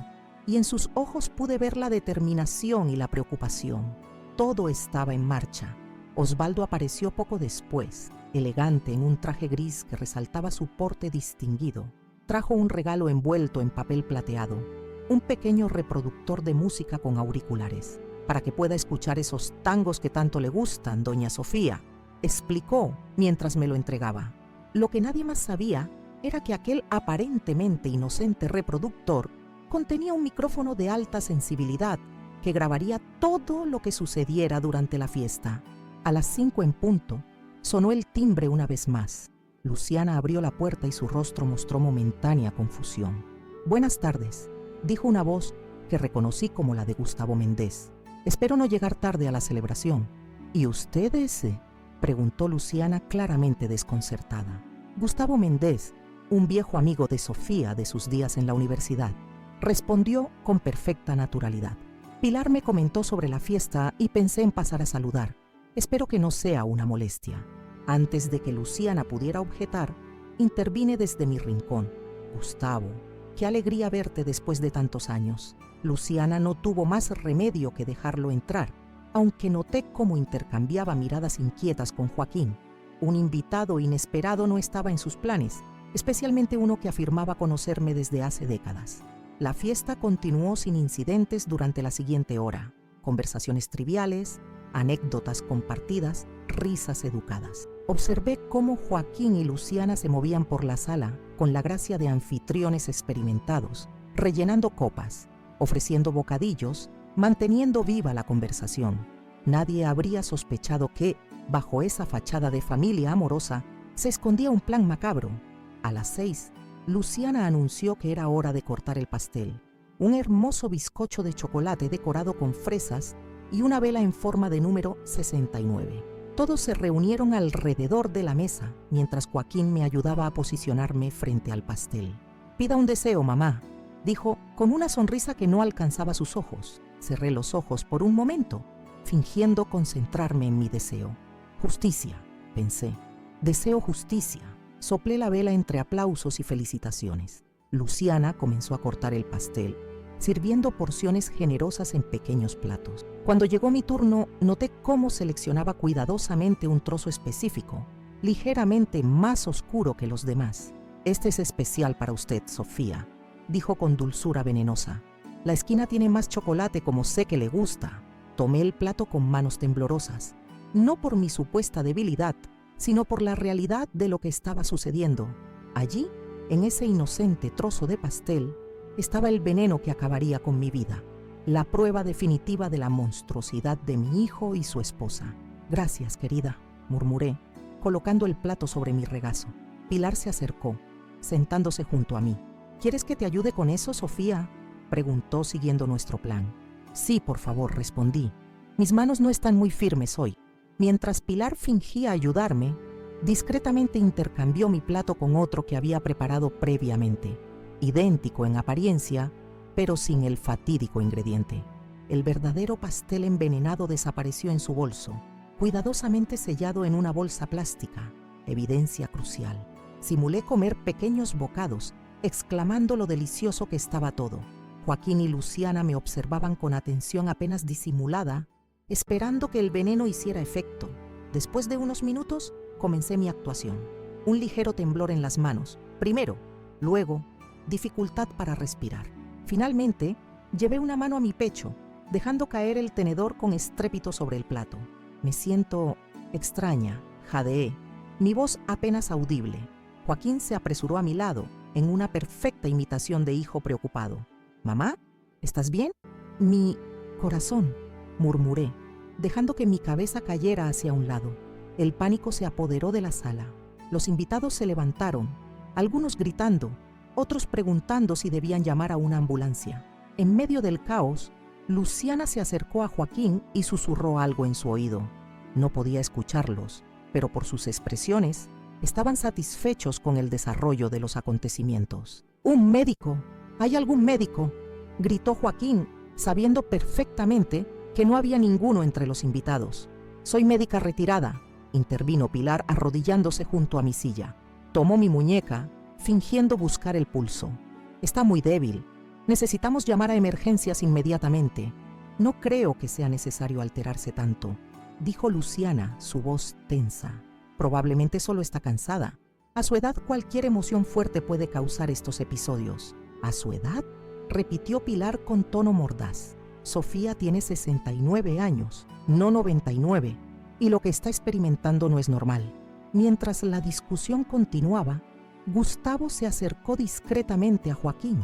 y en sus ojos pude ver la determinación y la preocupación. Todo estaba en marcha. Osvaldo apareció poco después, elegante en un traje gris que resaltaba su porte distinguido. Trajo un regalo envuelto en papel plateado, un pequeño reproductor de música con auriculares, para que pueda escuchar esos tangos que tanto le gustan, doña Sofía, explicó mientras me lo entregaba. Lo que nadie más sabía era que aquel aparentemente inocente reproductor contenía un micrófono de alta sensibilidad que grabaría todo lo que sucediera durante la fiesta. A las 5 en punto, sonó el timbre una vez más. Luciana abrió la puerta y su rostro mostró momentánea confusión. «Buenas tardes», dijo una voz que reconocí como la de Gustavo Méndez. «Espero no llegar tarde a la celebración». «¿Y usted ese?», preguntó Luciana claramente desconcertada. «Gustavo Méndez, un viejo amigo de Sofía de sus días en la universidad», respondió con perfecta naturalidad. «Pilar me comentó sobre la fiesta y pensé en pasar a saludar. Espero que no sea una molestia». Antes de que Luciana pudiera objetar, intervine desde mi rincón. «Gustavo, qué alegría verte después de tantos años». Luciana no tuvo más remedio que dejarlo entrar, aunque noté cómo intercambiaba miradas inquietas con Joaquín. Un invitado inesperado no estaba en sus planes, especialmente uno que afirmaba conocerme desde hace décadas. La fiesta continuó sin incidentes durante la siguiente hora. Conversaciones triviales, anécdotas compartidas, risas educadas. Observé cómo Joaquín y Luciana se movían por la sala con la gracia de anfitriones experimentados, rellenando copas, ofreciendo bocadillos, manteniendo viva la conversación. Nadie habría sospechado que, bajo esa fachada de familia amorosa, se escondía un plan macabro. A las 6, Luciana anunció que era hora de cortar el pastel. Un hermoso bizcocho de chocolate decorado con fresas y una vela en forma de número 69. Todos se reunieron alrededor de la mesa, mientras Joaquín me ayudaba a posicionarme frente al pastel. «Pida un deseo, mamá», dijo con una sonrisa que no alcanzaba sus ojos. Cerré los ojos por un momento, fingiendo concentrarme en mi deseo. «Justicia», pensé. «Deseo justicia». Soplé la vela entre aplausos y felicitaciones. Luciana comenzó a cortar el pastel, sirviendo porciones generosas en pequeños platos. Cuando llegó mi turno, noté cómo seleccionaba cuidadosamente un trozo específico, ligeramente más oscuro que los demás. «Este es especial para usted, Sofía», dijo con dulzura venenosa. «La esquina tiene más chocolate como sé que le gusta». Tomé el plato con manos temblorosas, no por mi supuesta debilidad, sino por la realidad de lo que estaba sucediendo. Allí, en ese inocente trozo de pastel, estaba el veneno que acabaría con mi vida, la prueba definitiva de la monstruosidad de mi hijo y su esposa. «Gracias, querida», murmuré, colocando el plato sobre mi regazo. Pilar se acercó, sentándose junto a mí. «¿Quieres que te ayude con eso, Sofía?», preguntó siguiendo nuestro plan. «Sí, por favor», respondí. «Mis manos no están muy firmes hoy». Mientras Pilar fingía ayudarme, discretamente intercambió mi plato con otro que había preparado previamente, idéntico en apariencia, pero sin el fatídico ingrediente. El verdadero pastel envenenado desapareció en su bolso, cuidadosamente sellado en una bolsa plástica, evidencia crucial. Simulé comer pequeños bocados, exclamando lo delicioso que estaba todo. Joaquín y Luciana me observaban con atención apenas disimulada, esperando que el veneno hiciera efecto. Después de unos minutos, comencé mi actuación. Un ligero temblor en las manos, primero, luego, dificultad para respirar. Finalmente, llevé una mano a mi pecho, dejando caer el tenedor con estrépito sobre el plato. «Me siento extraña», jadeé, mi voz apenas audible. Joaquín se apresuró a mi lado, en una perfecta imitación de hijo preocupado. «¿Mamá? ¿Estás bien?» «Mi corazón», murmuré, dejando que mi cabeza cayera hacia un lado. El pánico se apoderó de la sala. Los invitados se levantaron, algunos gritando, otros preguntando si debían llamar a una ambulancia. En medio del caos, Luciana se acercó a Joaquín y susurró algo en su oído. No podía escucharlos, pero por sus expresiones estaban satisfechos con el desarrollo de los acontecimientos. «¡Un médico! ¿Hay algún médico?», gritó Joaquín, sabiendo perfectamente que no había ninguno entre los invitados. «Soy médica retirada», intervino Pilar arrodillándose junto a mi silla. Tomó mi muñeca, fingiendo buscar el pulso. Está muy débil. Necesitamos llamar a emergencias inmediatamente. No creo que sea necesario alterarse tanto, dijo Luciana, su voz tensa. Probablemente solo está cansada. A su edad cualquier emoción fuerte puede causar estos episodios. ¿A su edad?, repitió Pilar con tono mordaz. Sofía tiene 69 años, no 99, y lo que está experimentando no es normal. Mientras la discusión continuaba, Gustavo se acercó discretamente a Joaquín.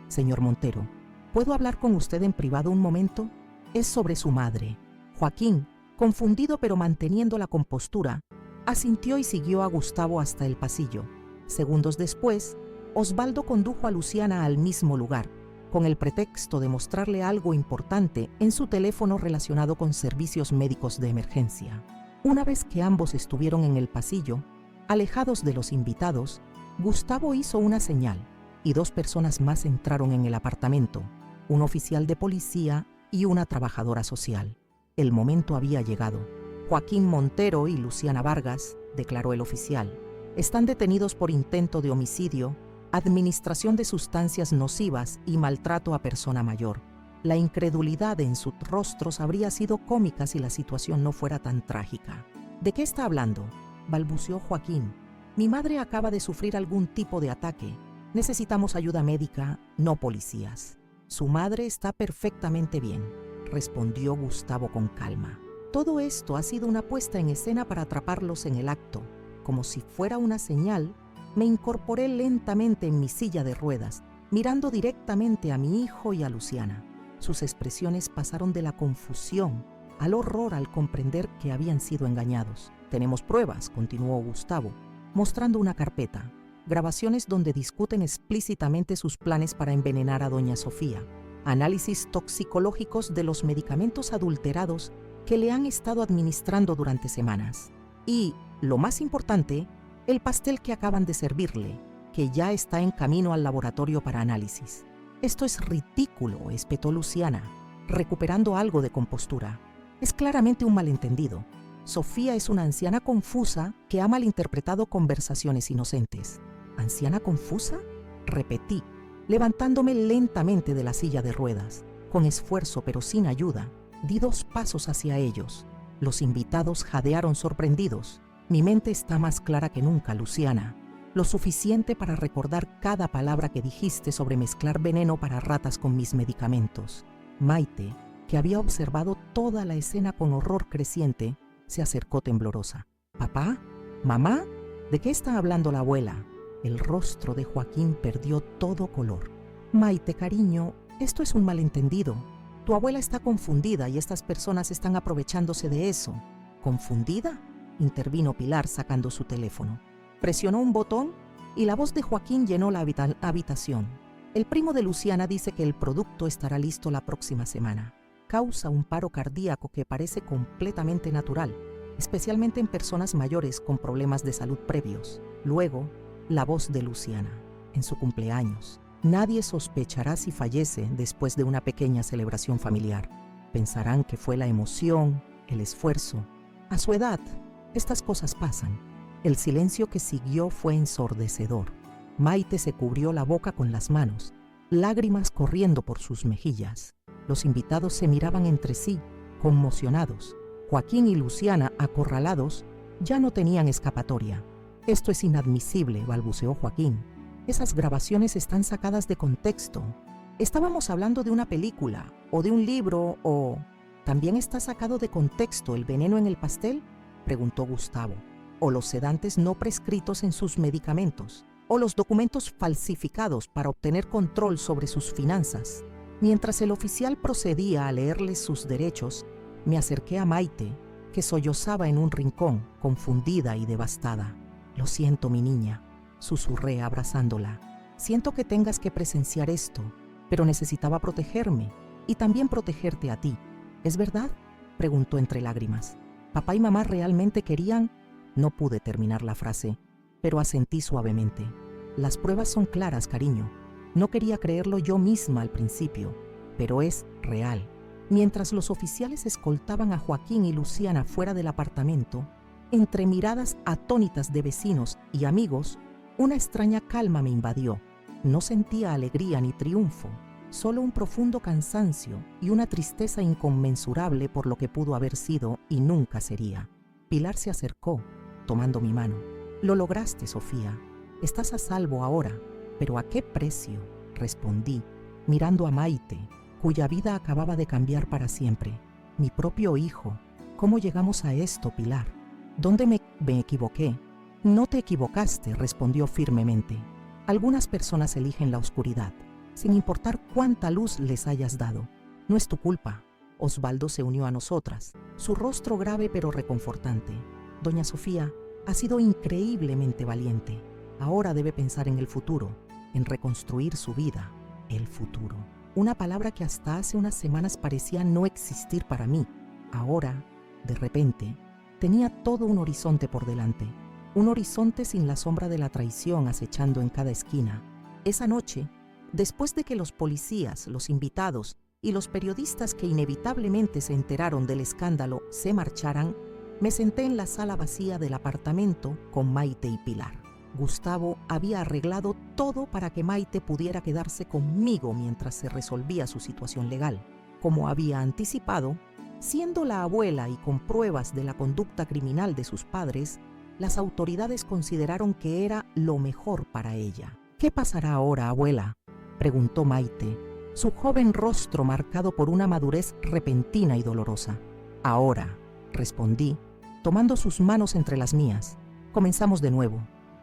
Señor Montero, ¿puedo hablar con usted en privado un momento? Es sobre su madre. Joaquín, confundido pero manteniendo la compostura, asintió y siguió a Gustavo hasta el pasillo. Segundos después, Osvaldo condujo a Luciana al mismo lugar, con el pretexto de mostrarle algo importante en su teléfono relacionado con servicios médicos de emergencia. Una vez que ambos estuvieron en el pasillo, alejados de los invitados, Gustavo hizo una señal y 2 personas más entraron en el apartamento, un oficial de policía y una trabajadora social. El momento había llegado. Joaquín Montero y Luciana Vargas, declaró el oficial, están detenidos por intento de homicidio, administración de sustancias nocivas y maltrato a persona mayor. La incredulidad en sus rostros habría sido cómica si la situación no fuera tan trágica. ¿De qué está hablando?, balbuceó Joaquín. Mi madre acaba de sufrir algún tipo de ataque. Necesitamos ayuda médica, no policías. Su madre está perfectamente bien, respondió Gustavo con calma. Todo esto ha sido una puesta en escena para atraparlos en el acto. Como si fuera una señal, me incorporé lentamente en mi silla de ruedas, mirando directamente a mi hijo y a Luciana. Sus expresiones pasaron de la confusión al horror al comprender que habían sido engañados. Tenemos pruebas, continuó Gustavo, mostrando una carpeta, grabaciones donde discuten explícitamente sus planes para envenenar a doña Sofía, análisis toxicológicos de los medicamentos adulterados que le han estado administrando durante semanas. Y, lo más importante, el pastel que acaban de servirle, que ya está en camino al laboratorio para análisis. Esto es ridículo, espetó Luciana, recuperando algo de compostura. Es claramente un malentendido. Sofía es una anciana confusa que ha malinterpretado conversaciones inocentes. ¿Anciana confusa?, repetí, levantándome lentamente de la silla de ruedas. Con esfuerzo pero sin ayuda, di 2 pasos hacia ellos. Los invitados jadearon sorprendidos. Mi mente está más clara que nunca, Luciana. Lo suficiente para recordar cada palabra que dijiste sobre mezclar veneno para ratas con mis medicamentos. Maite, que había observado toda la escena con horror creciente, se acercó temblorosa. ¿Papá? ¿Mamá? ¿De qué está hablando la abuela? El rostro de Joaquín perdió todo color. Maite, cariño, esto es un malentendido. Tu abuela está confundida y estas personas están aprovechándose de eso. ¿Confundida?, intervino Pilar sacando su teléfono. Presionó un botón y la voz de Joaquín llenó la habitación. El primo de Luciana dice que el producto estará listo la próxima semana. Causa un paro cardíaco que parece completamente natural, especialmente en personas mayores con problemas de salud previos. Luego, la voz de Luciana. En su cumpleaños. Nadie sospechará si fallece después de una pequeña celebración familiar. Pensarán que fue la emoción, el esfuerzo. A su edad, estas cosas pasan. El silencio que siguió fue ensordecedor. Maite se cubrió la boca con las manos, lágrimas corriendo por sus mejillas. Los invitados se miraban entre sí, conmocionados. Joaquín y Luciana, acorralados, ya no tenían escapatoria. Esto es inadmisible, balbuceó Joaquín. Esas grabaciones están sacadas de contexto. Estábamos hablando de una película, o de un libro, o... ¿También está sacado de contexto el veneno en el pastel?, preguntó Gustavo. ¿O los sedantes no prescritos en sus medicamentos? ¿O los documentos falsificados para obtener control sobre sus finanzas? Mientras el oficial procedía a leerles sus derechos, me acerqué a Maite, que sollozaba en un rincón, confundida y devastada. Lo siento, mi niña, susurré abrazándola. Siento que tengas que presenciar esto, pero necesitaba protegerme y también protegerte a ti. ¿Es verdad?, preguntó entre lágrimas. ¿Papá y mamá realmente querían? No pude terminar la frase, pero asentí suavemente. Las pruebas son claras, cariño. No quería creerlo yo misma al principio, pero es real. Mientras los oficiales escoltaban a Joaquín y Luciana fuera del apartamento, Entre miradas atónitas de vecinos y amigos, una extraña calma me invadió. No sentía alegría ni triunfo, solo un profundo cansancio y una tristeza inconmensurable por lo que pudo haber sido y nunca sería. Pilar se acercó, tomando mi mano. «Lo lograste, Sofía. Estás a salvo ahora. ¿Pero a qué precio?», respondí, mirando a Maite, cuya vida acababa de cambiar para siempre. «Mi propio hijo. ¿Cómo llegamos a esto, Pilar? ¿Dónde me equivoqué?». «No te equivocaste», respondió firmemente. «Algunas personas eligen la oscuridad, sin importar cuánta luz les hayas dado. No es tu culpa». Osvaldo se unió a nosotras, su rostro grave pero reconfortante. «Doña Sofía ha sido increíblemente valiente. Ahora debe pensar en el futuro, en reconstruir su vida, el futuro». Una palabra que hasta hace unas semanas parecía no existir para mí. Ahora, de repente, tenía todo un horizonte por delante. Un horizonte sin la sombra de la traición acechando en cada esquina. Esa noche, después de que los policías, los invitados y los periodistas que inevitablemente se enteraron del escándalo se marcharan, me senté en la sala vacía del apartamento con Maite y Pilar. Gustavo había arreglado todo para que Maite pudiera quedarse conmigo mientras se resolvía su situación legal. Como había anticipado, siendo la abuela y con pruebas de la conducta criminal de sus padres, las autoridades consideraron que era lo mejor para ella. «¿Qué pasará ahora, abuela?», preguntó Maite, su joven rostro marcado por una madurez repentina y dolorosa. «Ahora», respondí, tomando sus manos entre las mías. «Comenzamos de nuevo.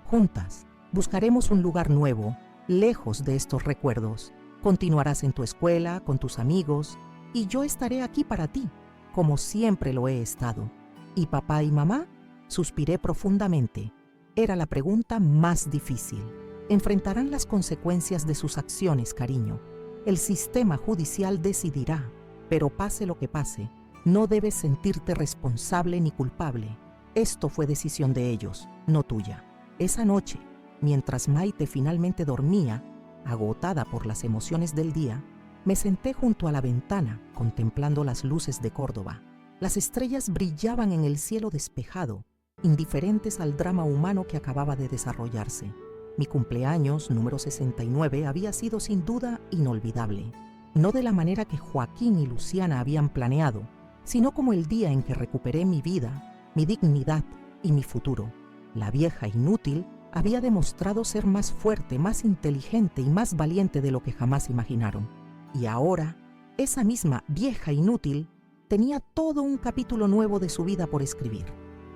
Juntas, buscaremos un lugar nuevo, lejos de estos recuerdos. Continuarás en tu escuela, con tus amigos, y yo estaré aquí para ti, como siempre lo he estado. ¿Y papá y mamá?», suspiré profundamente. Era la pregunta más difícil. Enfrentarán las consecuencias de sus acciones, cariño. El sistema judicial decidirá, pero pase lo que pase, no debes sentirte responsable ni culpable. Esto fue decisión de ellos, no tuya. Esa noche, mientras Maite finalmente dormía, agotada por las emociones del día, me senté junto a la ventana contemplando las luces de Córdoba. Las estrellas brillaban en el cielo despejado, indiferentes al drama humano que acababa de desarrollarse. Mi cumpleaños número 69 había sido sin duda inolvidable, no de la manera que Joaquín y Luciana habían planeado, sino como el día en que recuperé mi vida, mi dignidad y mi futuro. La vieja inútil había demostrado ser más fuerte, más inteligente y más valiente de lo que jamás imaginaron. Y ahora, esa misma vieja inútil tenía todo un capítulo nuevo de su vida por escribir.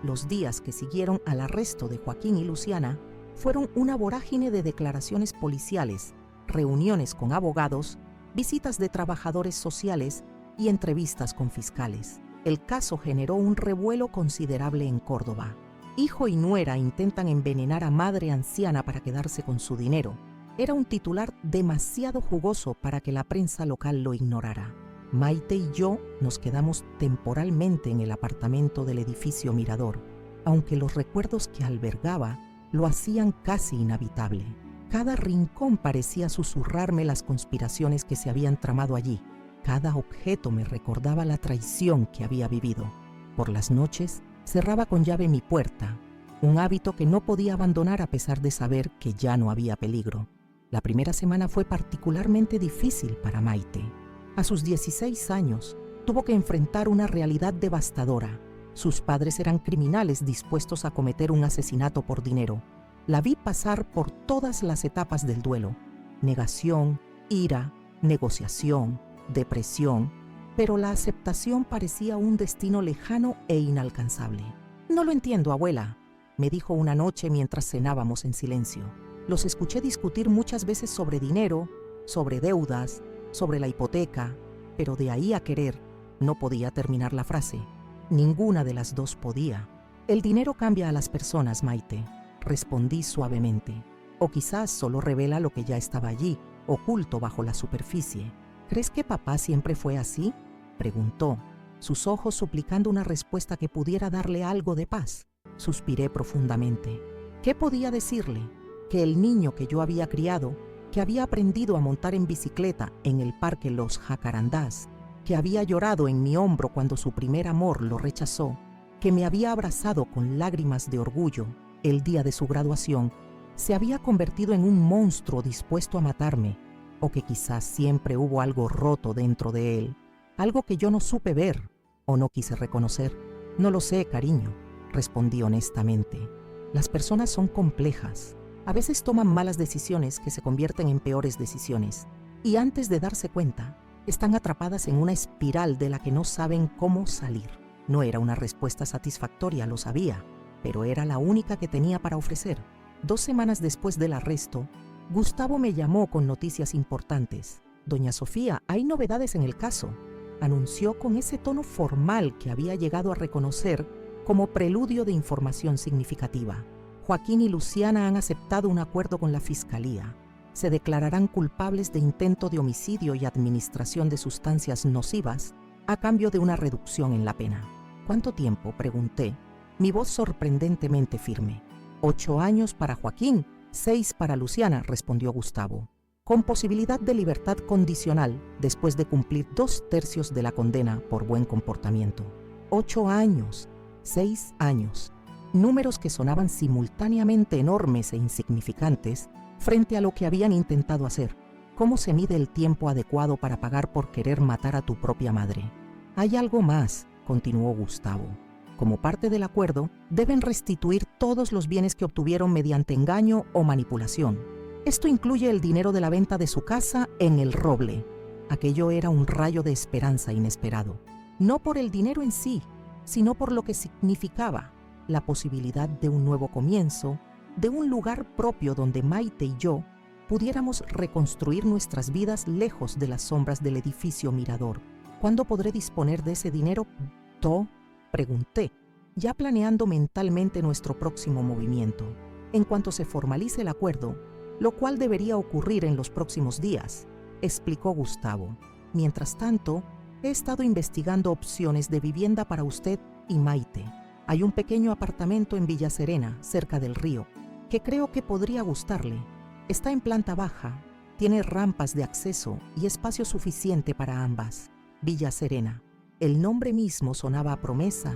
Los días que siguieron al arresto de Joaquín y Luciana fueron una vorágine de declaraciones policiales, reuniones con abogados, visitas de trabajadores sociales y entrevistas con fiscales. El caso generó un revuelo considerable en Córdoba. Hijo y nuera intentan envenenar a madre anciana para quedarse con su dinero. Era un titular demasiado jugoso para que la prensa local lo ignorara. Maite y yo nos quedamos temporalmente en el apartamento del edificio Mirador, aunque los recuerdos que albergaba lo hacían casi inhabitable. Cada rincón parecía susurrarme las conspiraciones que se habían tramado allí. Cada objeto me recordaba la traición que había vivido. Por las noches cerraba con llave mi puerta, un hábito que no podía abandonar a pesar de saber que ya no había peligro. La primera semana fue particularmente difícil para Maite. A sus 16 años, tuvo que enfrentar una realidad devastadora. Sus padres eran criminales dispuestos a cometer un asesinato por dinero. La vi pasar por todas las etapas del duelo: negación, ira, negociación, depresión, pero la aceptación parecía un destino lejano e inalcanzable. «No lo entiendo, abuela», me dijo una noche mientras cenábamos en silencio. Los escuché discutir muchas veces sobre dinero, sobre deudas, sobre la hipoteca, pero de ahí a querer, no podía terminar la frase. Ninguna de las dos podía. «El dinero cambia a las personas, Maite», respondí suavemente. «O quizás solo revela lo que ya estaba allí, oculto bajo la superficie». «¿Crees que papá siempre fue así?», preguntó, sus ojos suplicando una respuesta que pudiera darle algo de paz. Suspiré profundamente. ¿Qué podía decirle? Que el niño que yo había criado, que había aprendido a montar en bicicleta en el parque Los Jacarandás, que había llorado en mi hombro cuando su primer amor lo rechazó, que me había abrazado con lágrimas de orgullo el día de su graduación, se había convertido en un monstruo dispuesto a matarme, o que quizás siempre hubo algo roto dentro de él, algo que yo no supe ver o no quise reconocer. No lo sé, cariño, respondí honestamente. Las personas son complejas. A veces toman malas decisiones que se convierten en peores decisiones, y antes de darse cuenta, están atrapadas en una espiral de la que no saben cómo salir. No era una respuesta satisfactoria, lo sabía, pero era la única que tenía para ofrecer. 2 semanas después del arresto, Gustavo me llamó con noticias importantes. Doña Sofía, hay novedades en el caso, anunció con ese tono formal que había llegado a reconocer como preludio de información significativa. Joaquín y Luciana han aceptado un acuerdo con la Fiscalía. Se declararán culpables de intento de homicidio y administración de sustancias nocivas a cambio de una reducción en la pena. ¿Cuánto tiempo?, pregunté, mi voz sorprendentemente firme. 8 años para Joaquín, 6 para Luciana, respondió Gustavo, con posibilidad de libertad condicional después de cumplir 2/3 de la condena por buen comportamiento. 8 años, 6 años, números que sonaban simultáneamente enormes e insignificantes frente a lo que habían intentado hacer. ¿Cómo se mide el tiempo adecuado para pagar por querer matar a tu propia madre? Hay algo más, continuó Gustavo. Como parte del acuerdo, deben restituir todos los bienes que obtuvieron mediante engaño o manipulación. Esto incluye el dinero de la venta de su casa en El Roble. Aquello era un rayo de esperanza inesperado. No por el dinero en sí, sino por lo que significaba, la posibilidad de un nuevo comienzo, de un lugar propio donde Maite y yo pudiéramos reconstruir nuestras vidas lejos de las sombras del edificio Mirador. ¿Cuándo podré disponer de ese dinero? Pregunté, ya planeando mentalmente nuestro próximo movimiento. En cuanto se formalice el acuerdo, lo cual debería ocurrir en los próximos días, explicó Gustavo. Mientras tanto, he estado investigando opciones de vivienda para usted y Maite. Hay un pequeño apartamento en Villa Serena, cerca del río, que creo que podría gustarle. Está en planta baja, tiene rampas de acceso y espacio suficiente para ambas. Villa Serena. El nombre mismo sonaba a promesa,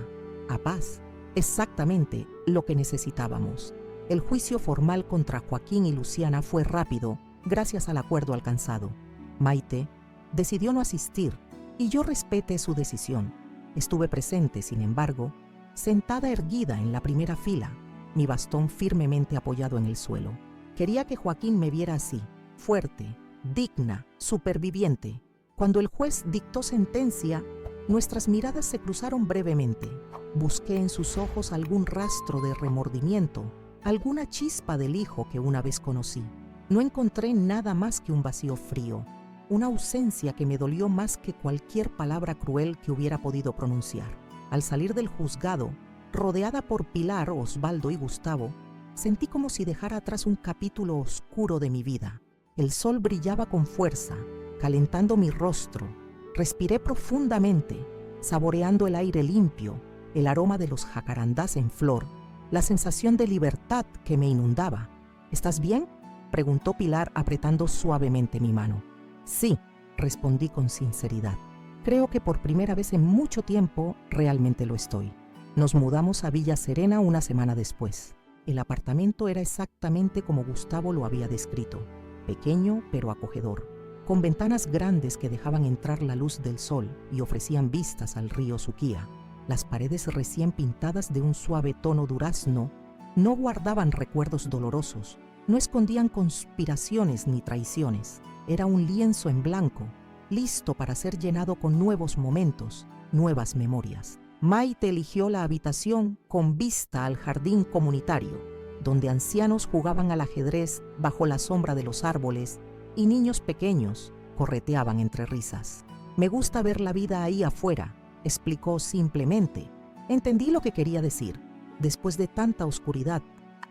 a paz, exactamente lo que necesitábamos. El juicio formal contra Joaquín y Luciana fue rápido, gracias al acuerdo alcanzado. Maite decidió no asistir y yo respeté su decisión. Estuve presente, sin embargo, sentada erguida en la primera fila, mi bastón firmemente apoyado en el suelo. Quería que Joaquín me viera así, fuerte, digna, superviviente. Cuando el juez dictó sentencia, nuestras miradas se cruzaron brevemente. Busqué en sus ojos algún rastro de remordimiento, alguna chispa del hijo que una vez conocí. No encontré nada más que un vacío frío, una ausencia que me dolió más que cualquier palabra cruel que hubiera podido pronunciar. Al salir del juzgado, rodeada por Pilar, Osvaldo y Gustavo, sentí como si dejara atrás un capítulo oscuro de mi vida. El sol brillaba con fuerza, calentando mi rostro. Respiré profundamente, saboreando el aire limpio, el aroma de los jacarandás en flor, la sensación de libertad que me inundaba. ¿Estás bien?, preguntó Pilar apretando suavemente mi mano. Sí, respondí con sinceridad. Creo que por primera vez en mucho tiempo realmente lo estoy. Nos mudamos a Villa Serena una semana después. El apartamento era exactamente como Gustavo lo había descrito, pequeño pero acogedor, con ventanas grandes que dejaban entrar la luz del sol y ofrecían vistas al río Suquía. Las paredes recién pintadas de un suave tono durazno no guardaban recuerdos dolorosos, no escondían conspiraciones ni traiciones. Era un lienzo en blanco, listo para ser llenado con nuevos momentos, nuevas memorias. Maite eligió la habitación con vista al jardín comunitario, donde ancianos jugaban al ajedrez bajo la sombra de los árboles y niños pequeños correteaban entre risas. Me gusta ver la vida ahí afuera, explicó simplemente. Entendí lo que quería decir. Después de tanta oscuridad,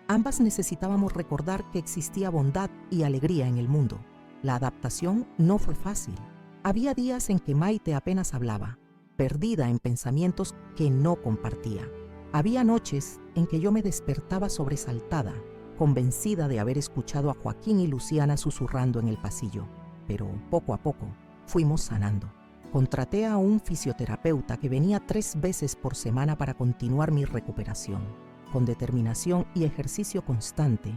ambas necesitábamos recordar que existía bondad y alegría en el mundo. La adaptación no fue fácil. Había días en que Maite apenas hablaba, perdida en pensamientos que no compartía. Había noches en que yo me despertaba sobresaltada, convencida de haber escuchado a Joaquín y Luciana susurrando en el pasillo. Pero poco a poco fuimos sanando. Contraté a un fisioterapeuta que venía 3 veces por semana para continuar mi recuperación. Con determinación y ejercicio constante,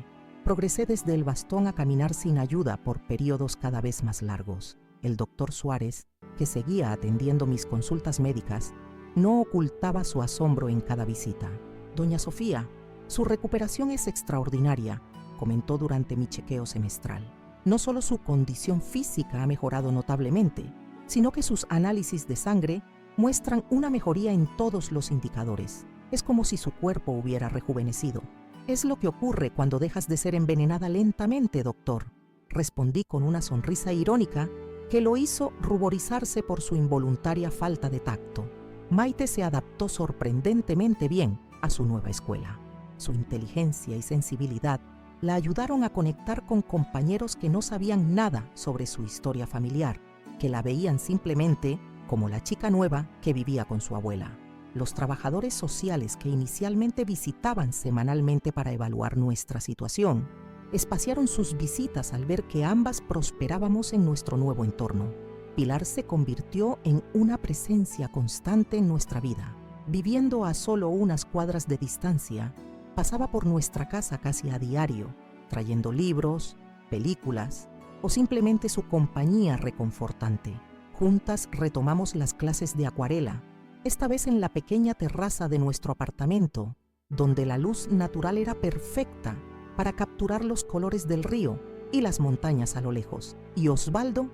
progresé desde el bastón a caminar sin ayuda por periodos cada vez más largos. El doctor Suárez, que seguía atendiendo mis consultas médicas, no ocultaba su asombro en cada visita. «Doña Sofía, su recuperación es extraordinaria», comentó durante mi chequeo semestral. «No solo su condición física ha mejorado notablemente, sino que sus análisis de sangre muestran una mejoría en todos los indicadores. Es como si su cuerpo hubiera rejuvenecido». «Es lo que ocurre cuando dejas de ser envenenada lentamente, doctor», respondí con una sonrisa irónica que lo hizo ruborizarse por su involuntaria falta de tacto. Maite se adaptó sorprendentemente bien a su nueva escuela. Su inteligencia y sensibilidad la ayudaron a conectar con compañeros que no sabían nada sobre su historia familiar, que la veían simplemente como la chica nueva que vivía con su abuela. Los trabajadores sociales que inicialmente visitaban semanalmente para evaluar nuestra situación, espaciaron sus visitas al ver que ambas prosperábamos en nuestro nuevo entorno. Pilar se convirtió en una presencia constante en nuestra vida. Viviendo a solo unas cuadras de distancia, pasaba por nuestra casa casi a diario, trayendo libros, películas o simplemente su compañía reconfortante. Juntas retomamos las clases de acuarela, esta vez en la pequeña terraza de nuestro apartamento, donde la luz natural era perfecta para capturar los colores del río y las montañas a lo lejos. Y Osvaldo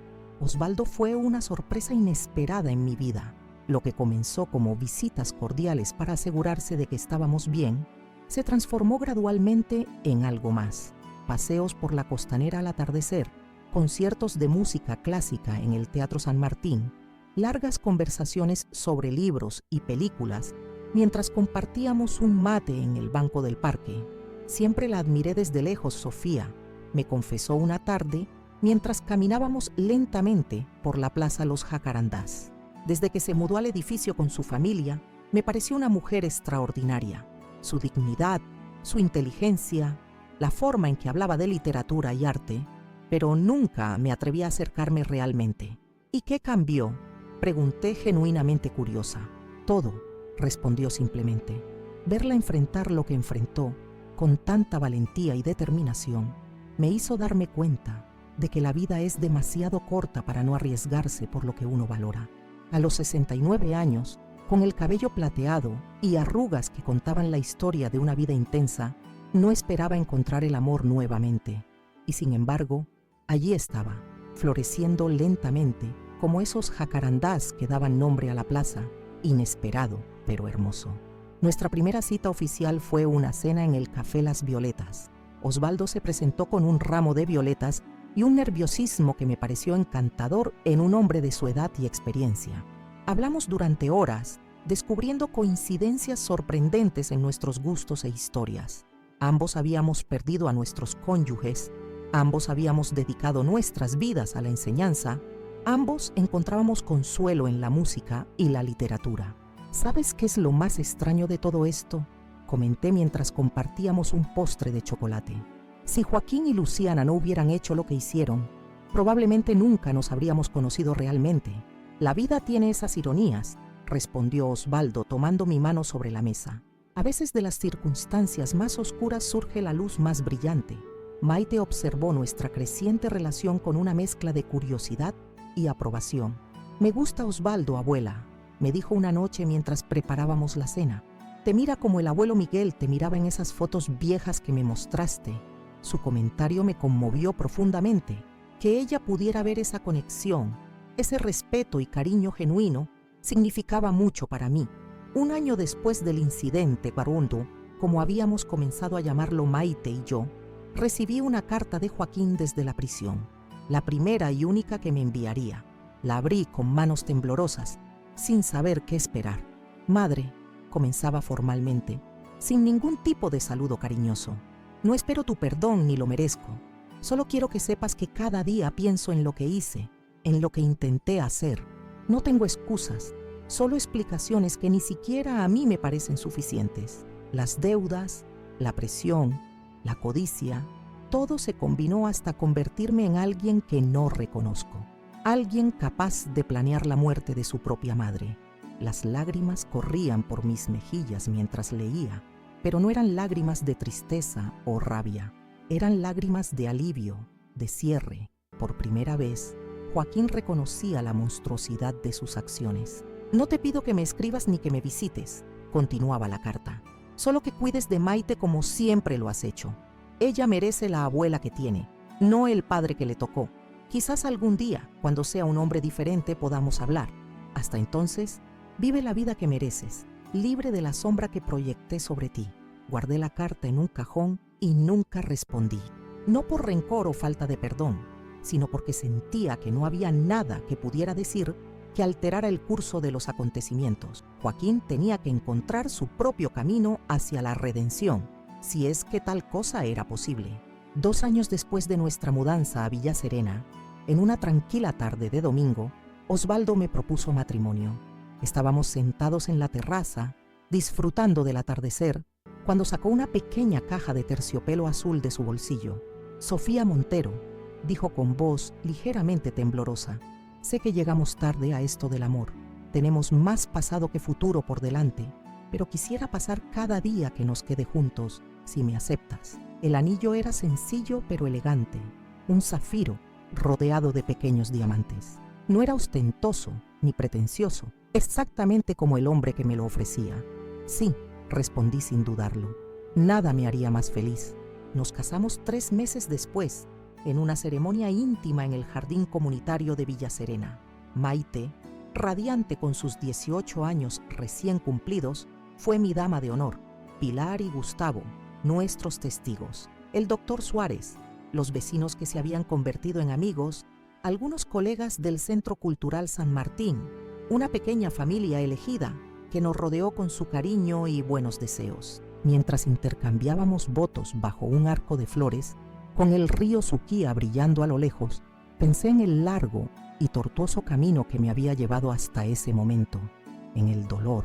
fue una sorpresa inesperada en mi vida. Lo que comenzó como visitas cordiales para asegurarse de que estábamos bien, se transformó gradualmente en algo más. Paseos por la costanera al atardecer, conciertos de música clásica en el Teatro San Martín, largas conversaciones sobre libros y películas mientras compartíamos un mate en el banco del parque. «Siempre la admiré desde lejos, Sofía», me confesó una tarde mientras caminábamos lentamente por la Plaza Los Jacarandás. «Desde que se mudó al edificio con su familia, me pareció una mujer extraordinaria. Su dignidad, su inteligencia, la forma en que hablaba de literatura y arte, pero nunca me atreví a acercarme realmente». «¿Y qué cambió?», pregunté genuinamente curiosa. «Todo», respondió simplemente. Verla enfrentar lo que enfrentó con tanta valentía y determinación me hizo darme cuenta de que la vida es demasiado corta para no arriesgarse por lo que uno valora. A los 69 años, con el cabello plateado y arrugas que contaban la historia de una vida intensa, no esperaba encontrar el amor nuevamente. Y sin embargo, allí estaba, floreciendo lentamente, como esos jacarandás que daban nombre a la plaza, inesperado pero hermoso. Nuestra primera cita oficial fue una cena en el Café Las Violetas. Osvaldo se presentó con un ramo de violetas y un nerviosismo que me pareció encantador en un hombre de su edad y experiencia. Hablamos durante horas, descubriendo coincidencias sorprendentes en nuestros gustos e historias. Ambos habíamos perdido a nuestros cónyuges, ambos habíamos dedicado nuestras vidas a la enseñanza, ambos encontrábamos consuelo en la música y la literatura. «¿Sabes qué es lo más extraño de todo esto?», comenté mientras compartíamos un postre de chocolate. «Si Joaquín y Luciana no hubieran hecho lo que hicieron, probablemente nunca nos habríamos conocido realmente. La vida tiene esas ironías», respondió Osvaldo tomando mi mano sobre la mesa. «A veces de las circunstancias más oscuras surge la luz más brillante». Maite observó nuestra creciente relación con una mezcla de curiosidad y aprobación. «Me gusta Osvaldo, abuela», me dijo una noche mientras preparábamos la cena. «Te mira como el abuelo Miguel te miraba en esas fotos viejas que me mostraste». Su comentario me conmovió profundamente. Que ella pudiera ver esa conexión, ese respeto y cariño genuino, significaba mucho para mí. Un año después del incidente Barundo, como habíamos comenzado a llamarlo Maite y yo, recibí una carta de Joaquín desde la prisión, la primera y única que me enviaría. La abrí con manos temblorosas, sin saber qué esperar. «Madre», comenzaba formalmente, sin ningún tipo de saludo cariñoso, «no espero tu perdón ni lo merezco. Solo quiero que sepas que cada día pienso en lo que hice, en lo que intenté hacer. No tengo excusas, solo explicaciones que ni siquiera a mí me parecen suficientes. Las deudas, la presión, la codicia, todo se combinó hasta convertirme en alguien que no reconozco. alguien capaz de planear la muerte de su propia madre. Las lágrimas corrían por mis mejillas mientras leía, pero no eran lágrimas de tristeza o rabia, eran lágrimas de alivio, de cierre. Por primera vez, Joaquín reconocía la monstruosidad de sus acciones. No te pido que me escribas ni que me visites, continuaba la carta. Solo que cuides de Maite como siempre lo has hecho. Ella merece la abuela que tiene, no el padre que le tocó. Quizás algún día, cuando sea un hombre diferente, podamos hablar. Hasta entonces, vive la vida que mereces, libre de la sombra que proyecté sobre ti. Guardé la carta en un cajón y nunca respondí. No por rencor o falta de perdón, sino porque sentía que no había nada que pudiera decir que alterara el curso de los acontecimientos. Joaquín tenía que encontrar su propio camino hacia la redención, si es que tal cosa era posible. 2 años después de nuestra mudanza a Villa Serena, en una tranquila tarde de domingo, Osvaldo me propuso matrimonio. Estábamos sentados en la terraza, disfrutando del atardecer, cuando sacó una pequeña caja de terciopelo azul de su bolsillo. Sofía Montero, dijo con voz ligeramente temblorosa, sé que llegamos tarde a esto del amor. Tenemos más pasado que futuro por delante, pero quisiera pasar cada día que nos quede juntos, si me aceptas. El anillo era sencillo pero elegante, un zafiro rodeado de pequeños diamantes. No era ostentoso ni pretencioso, exactamente como el hombre que me lo ofrecía. Sí, respondí sin dudarlo. Nada me haría más feliz. Nos casamos 3 meses después, en una ceremonia íntima en el jardín comunitario de Villa Serena. Maite, radiante con sus 18 años recién cumplidos, fue mi dama de honor. Pilar y Gustavo, nuestros testigos. El doctor Suárez, los vecinos que se habían convertido en amigos, algunos colegas del Centro Cultural San Martín, una pequeña familia elegida que nos rodeó con su cariño y buenos deseos. Mientras intercambiábamos votos bajo un arco de flores, con el río Suquía brillando a lo lejos, pensé en el largo y tortuoso camino que me había llevado hasta ese momento, en el dolor,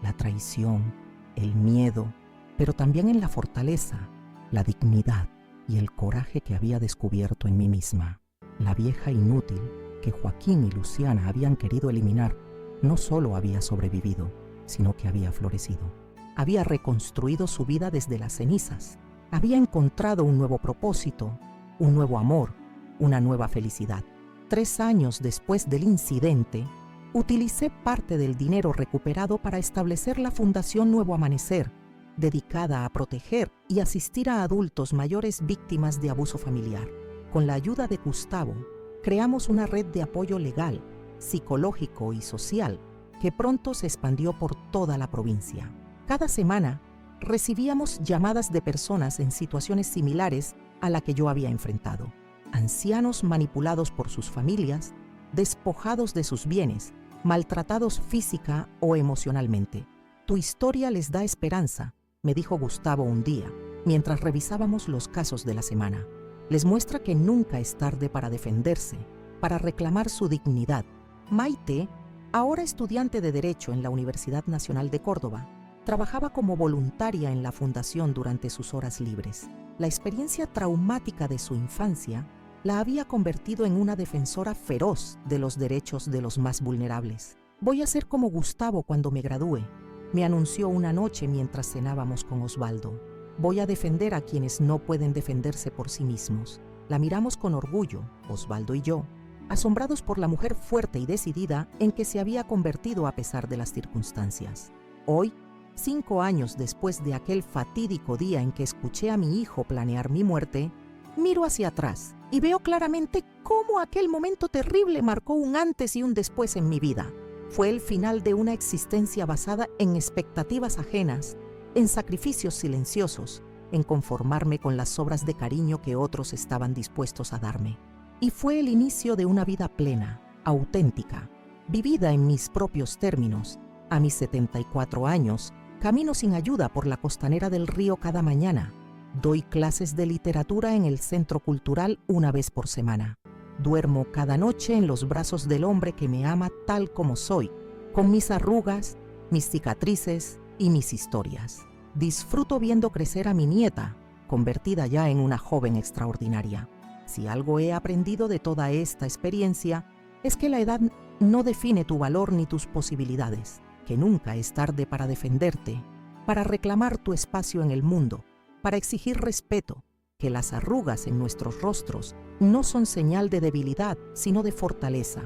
la traición, el miedo, pero también en la fortaleza, la dignidad y el coraje que había descubierto en mí misma. La vieja inútil que Joaquín y Luciana habían querido eliminar no solo había sobrevivido, sino que había florecido. Había reconstruido su vida desde las cenizas. Había encontrado un nuevo propósito, un nuevo amor, una nueva felicidad. 3 años después del incidente, utilicé parte del dinero recuperado para establecer la Fundación Nuevo Amanecer, dedicada a proteger y asistir a adultos mayores víctimas de abuso familiar. Con la ayuda de Gustavo, creamos una red de apoyo legal, psicológico y social que pronto se expandió por toda la provincia. Cada semana recibíamos llamadas de personas en situaciones similares a la que yo había enfrentado. Ancianos manipulados por sus familias, despojados de sus bienes, maltratados física o emocionalmente. Tu historia les da esperanza, me dijo Gustavo un día, mientras revisábamos los casos de la semana. Les muestra que nunca es tarde para defenderse, para reclamar su dignidad. Maite, ahora estudiante de Derecho en la Universidad Nacional de Córdoba, trabajaba como voluntaria en la fundación durante sus horas libres. La experiencia traumática de su infancia la había convertido en una defensora feroz de los derechos de los más vulnerables. Voy a ser como Gustavo cuando me gradúe, me anunció una noche mientras cenábamos con Osvaldo. Voy a defender a quienes no pueden defenderse por sí mismos. La miramos con orgullo, Osvaldo y yo, asombrados por la mujer fuerte y decidida en que se había convertido a pesar de las circunstancias. Hoy, 5 años después de aquel fatídico día en que escuché a mi hijo planear mi muerte, miro hacia atrás y veo claramente cómo aquel momento terrible marcó un antes y un después en mi vida. Fue el final de una existencia basada en expectativas ajenas, en sacrificios silenciosos, en conformarme con las obras de cariño que otros estaban dispuestos a darme. Y fue el inicio de una vida plena, auténtica, vivida en mis propios términos. A mis 74 años, camino sin ayuda por la costanera del río cada mañana. Doy clases de literatura en el Centro Cultural una vez por semana. Duermo cada noche en los brazos del hombre que me ama tal como soy, con mis arrugas, mis cicatrices y mis historias. Disfruto viendo crecer a mi nieta, convertida ya en una joven extraordinaria. Si algo he aprendido de toda esta experiencia, es que la edad no define tu valor ni tus posibilidades, que nunca es tarde para defenderte, para reclamar tu espacio en el mundo, para exigir respeto, que las arrugas en nuestros rostros no son señal de debilidad, sino de fortaleza,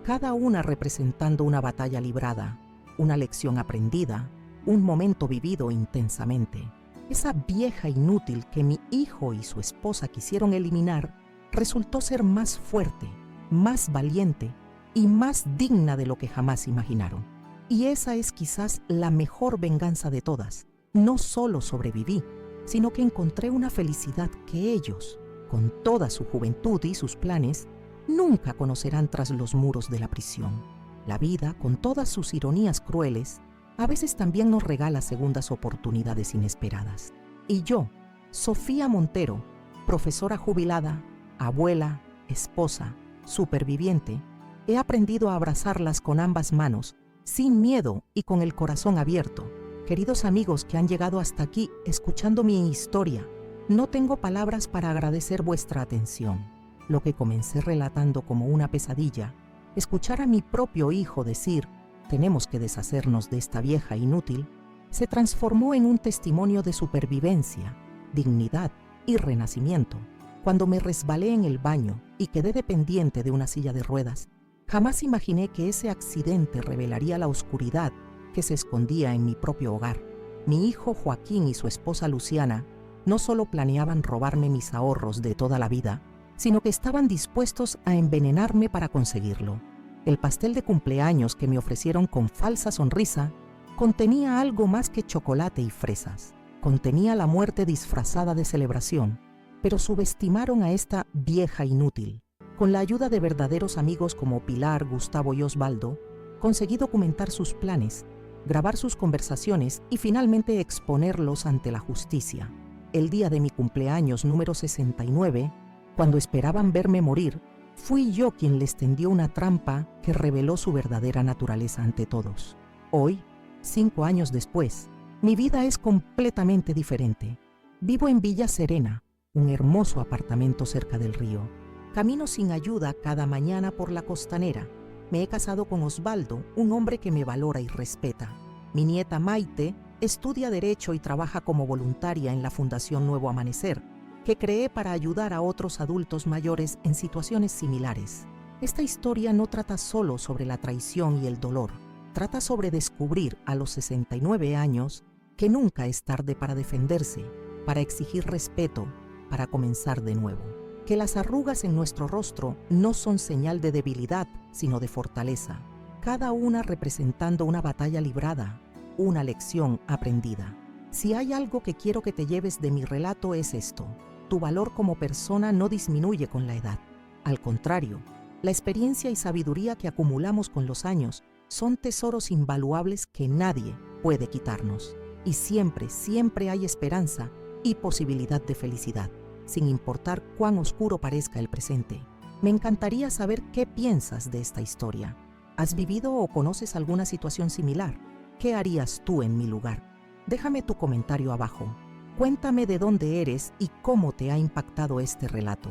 cada una representando una batalla librada, una lección aprendida, un momento vivido intensamente. Esa vieja inútil que mi hijo y su esposa quisieron eliminar resultó ser más fuerte, más valiente y más digna de lo que jamás imaginaron. Y esa es quizás la mejor venganza de todas. No solo sobreviví, sino que encontré una felicidad que ellos, con toda su juventud y sus planes, nunca conocerán tras los muros de la prisión. La vida, con todas sus ironías crueles, a veces también nos regala segundas oportunidades inesperadas. Y yo, Sofía Montero, profesora jubilada, abuela, esposa, superviviente, he aprendido a abrazarlas con ambas manos, sin miedo y con el corazón abierto. Queridos amigos que han llegado hasta aquí escuchando mi historia, no tengo palabras para agradecer vuestra atención. Lo que comencé relatando como una pesadilla, escuchar a mi propio hijo decir, tenemos que deshacernos de esta vieja inútil, se transformó en un testimonio de supervivencia, dignidad y renacimiento. Cuando me resbalé en el baño y quedé dependiente de una silla de ruedas, jamás imaginé que ese accidente revelaría la oscuridad que se escondía en mi propio hogar. Mi hijo Joaquín y su esposa Luciana no solo planeaban robarme mis ahorros de toda la vida, sino que estaban dispuestos a envenenarme para conseguirlo. El pastel de cumpleaños que me ofrecieron con falsa sonrisa contenía algo más que chocolate y fresas. Contenía la muerte disfrazada de celebración, pero subestimaron a esta vieja inútil. Con la ayuda de verdaderos amigos como Pilar, Gustavo y Osvaldo, conseguí documentar sus planes, grabar sus conversaciones y finalmente exponerlos ante la justicia. El día de mi cumpleaños número 69, cuando esperaban verme morir, fui yo quien les tendió una trampa que reveló su verdadera naturaleza ante todos. Hoy, 5 años después, mi vida es completamente diferente. Vivo en Villa Serena, un hermoso apartamento cerca del río. Camino sin ayuda cada mañana por la costanera. Me he casado con Osvaldo, un hombre que me valora y respeta. Mi nieta Maite estudia Derecho y trabaja como voluntaria en la Fundación Nuevo Amanecer, que creé para ayudar a otros adultos mayores en situaciones similares. Esta historia no trata solo sobre la traición y el dolor. Trata sobre descubrir a los 69 años que nunca es tarde para defenderse, para exigir respeto, para comenzar de nuevo. Que las arrugas en nuestro rostro no son señal de debilidad, sino de fortaleza, cada una representando una batalla librada, una lección aprendida. Si hay algo que quiero que te lleves de mi relato es esto: tu valor como persona no disminuye con la edad. Al contrario, la experiencia y sabiduría que acumulamos con los años son tesoros invaluables que nadie puede quitarnos. Y siempre, siempre hay esperanza y posibilidad de felicidad, sin importar cuán oscuro parezca el presente. Me encantaría saber qué piensas de esta historia. ¿Has vivido o conoces alguna situación similar? ¿Qué harías tú en mi lugar? Déjame tu comentario abajo. Cuéntame de dónde eres y cómo te ha impactado este relato.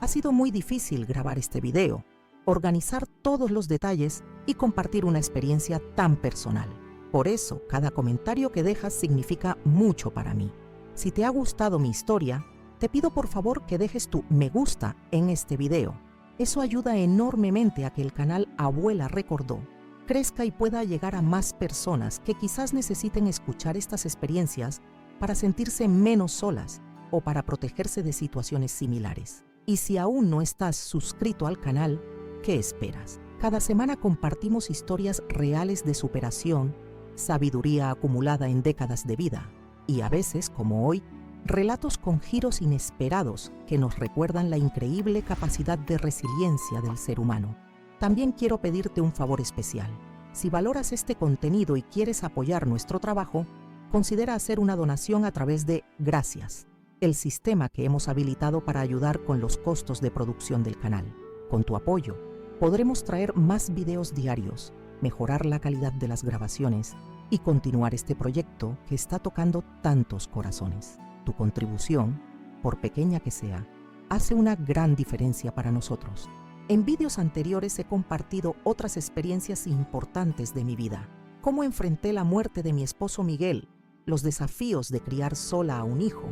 Ha sido muy difícil grabar este video, organizar todos los detalles y compartir una experiencia tan personal. Por eso, cada comentario que dejas significa mucho para mí. Si te ha gustado mi historia, te pido por favor que dejes tu me gusta en este video. Eso ayuda enormemente a que el canal Abuela Recordó crezca y pueda llegar a más personas que quizás necesiten escuchar estas experiencias para sentirse menos solas o para protegerse de situaciones similares. Y si aún no estás suscrito al canal, ¿qué esperas? Cada semana compartimos historias reales de superación, sabiduría acumulada en décadas de vida y a veces, como hoy, relatos con giros inesperados que nos recuerdan la increíble capacidad de resiliencia del ser humano. También quiero pedirte un favor especial. Si valoras este contenido y quieres apoyar nuestro trabajo, considera hacer una donación a través de Gracias, el sistema que hemos habilitado para ayudar con los costos de producción del canal. Con tu apoyo, podremos traer más videos diarios, mejorar la calidad de las grabaciones y continuar este proyecto que está tocando tantos corazones. Tu contribución, por pequeña que sea, hace una gran diferencia para nosotros. En vídeos anteriores he compartido otras experiencias importantes de mi vida. Cómo enfrenté la muerte de mi esposo Miguel, los desafíos de criar sola a un hijo,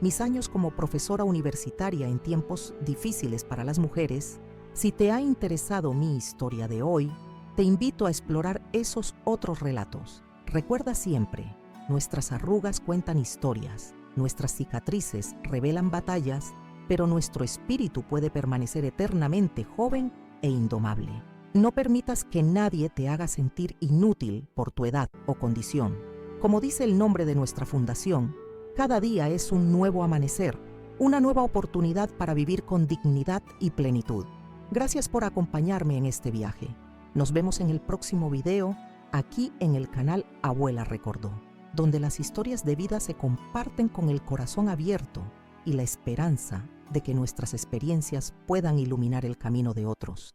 mis años como profesora universitaria en tiempos difíciles para las mujeres. Si te ha interesado mi historia de hoy, te invito a explorar esos otros relatos. Recuerda siempre, nuestras arrugas cuentan historias, nuestras cicatrices revelan batallas, pero nuestro espíritu puede permanecer eternamente joven e indomable. No permitas que nadie te haga sentir inútil por tu edad o condición. Como dice el nombre de nuestra fundación, cada día es un nuevo amanecer, una nueva oportunidad para vivir con dignidad y plenitud. Gracias por acompañarme en este viaje. Nos vemos en el próximo video, aquí en el canal Abuela Recordó, donde las historias de vida se comparten con el corazón abierto y la esperanza de que nuestras experiencias puedan iluminar el camino de otros.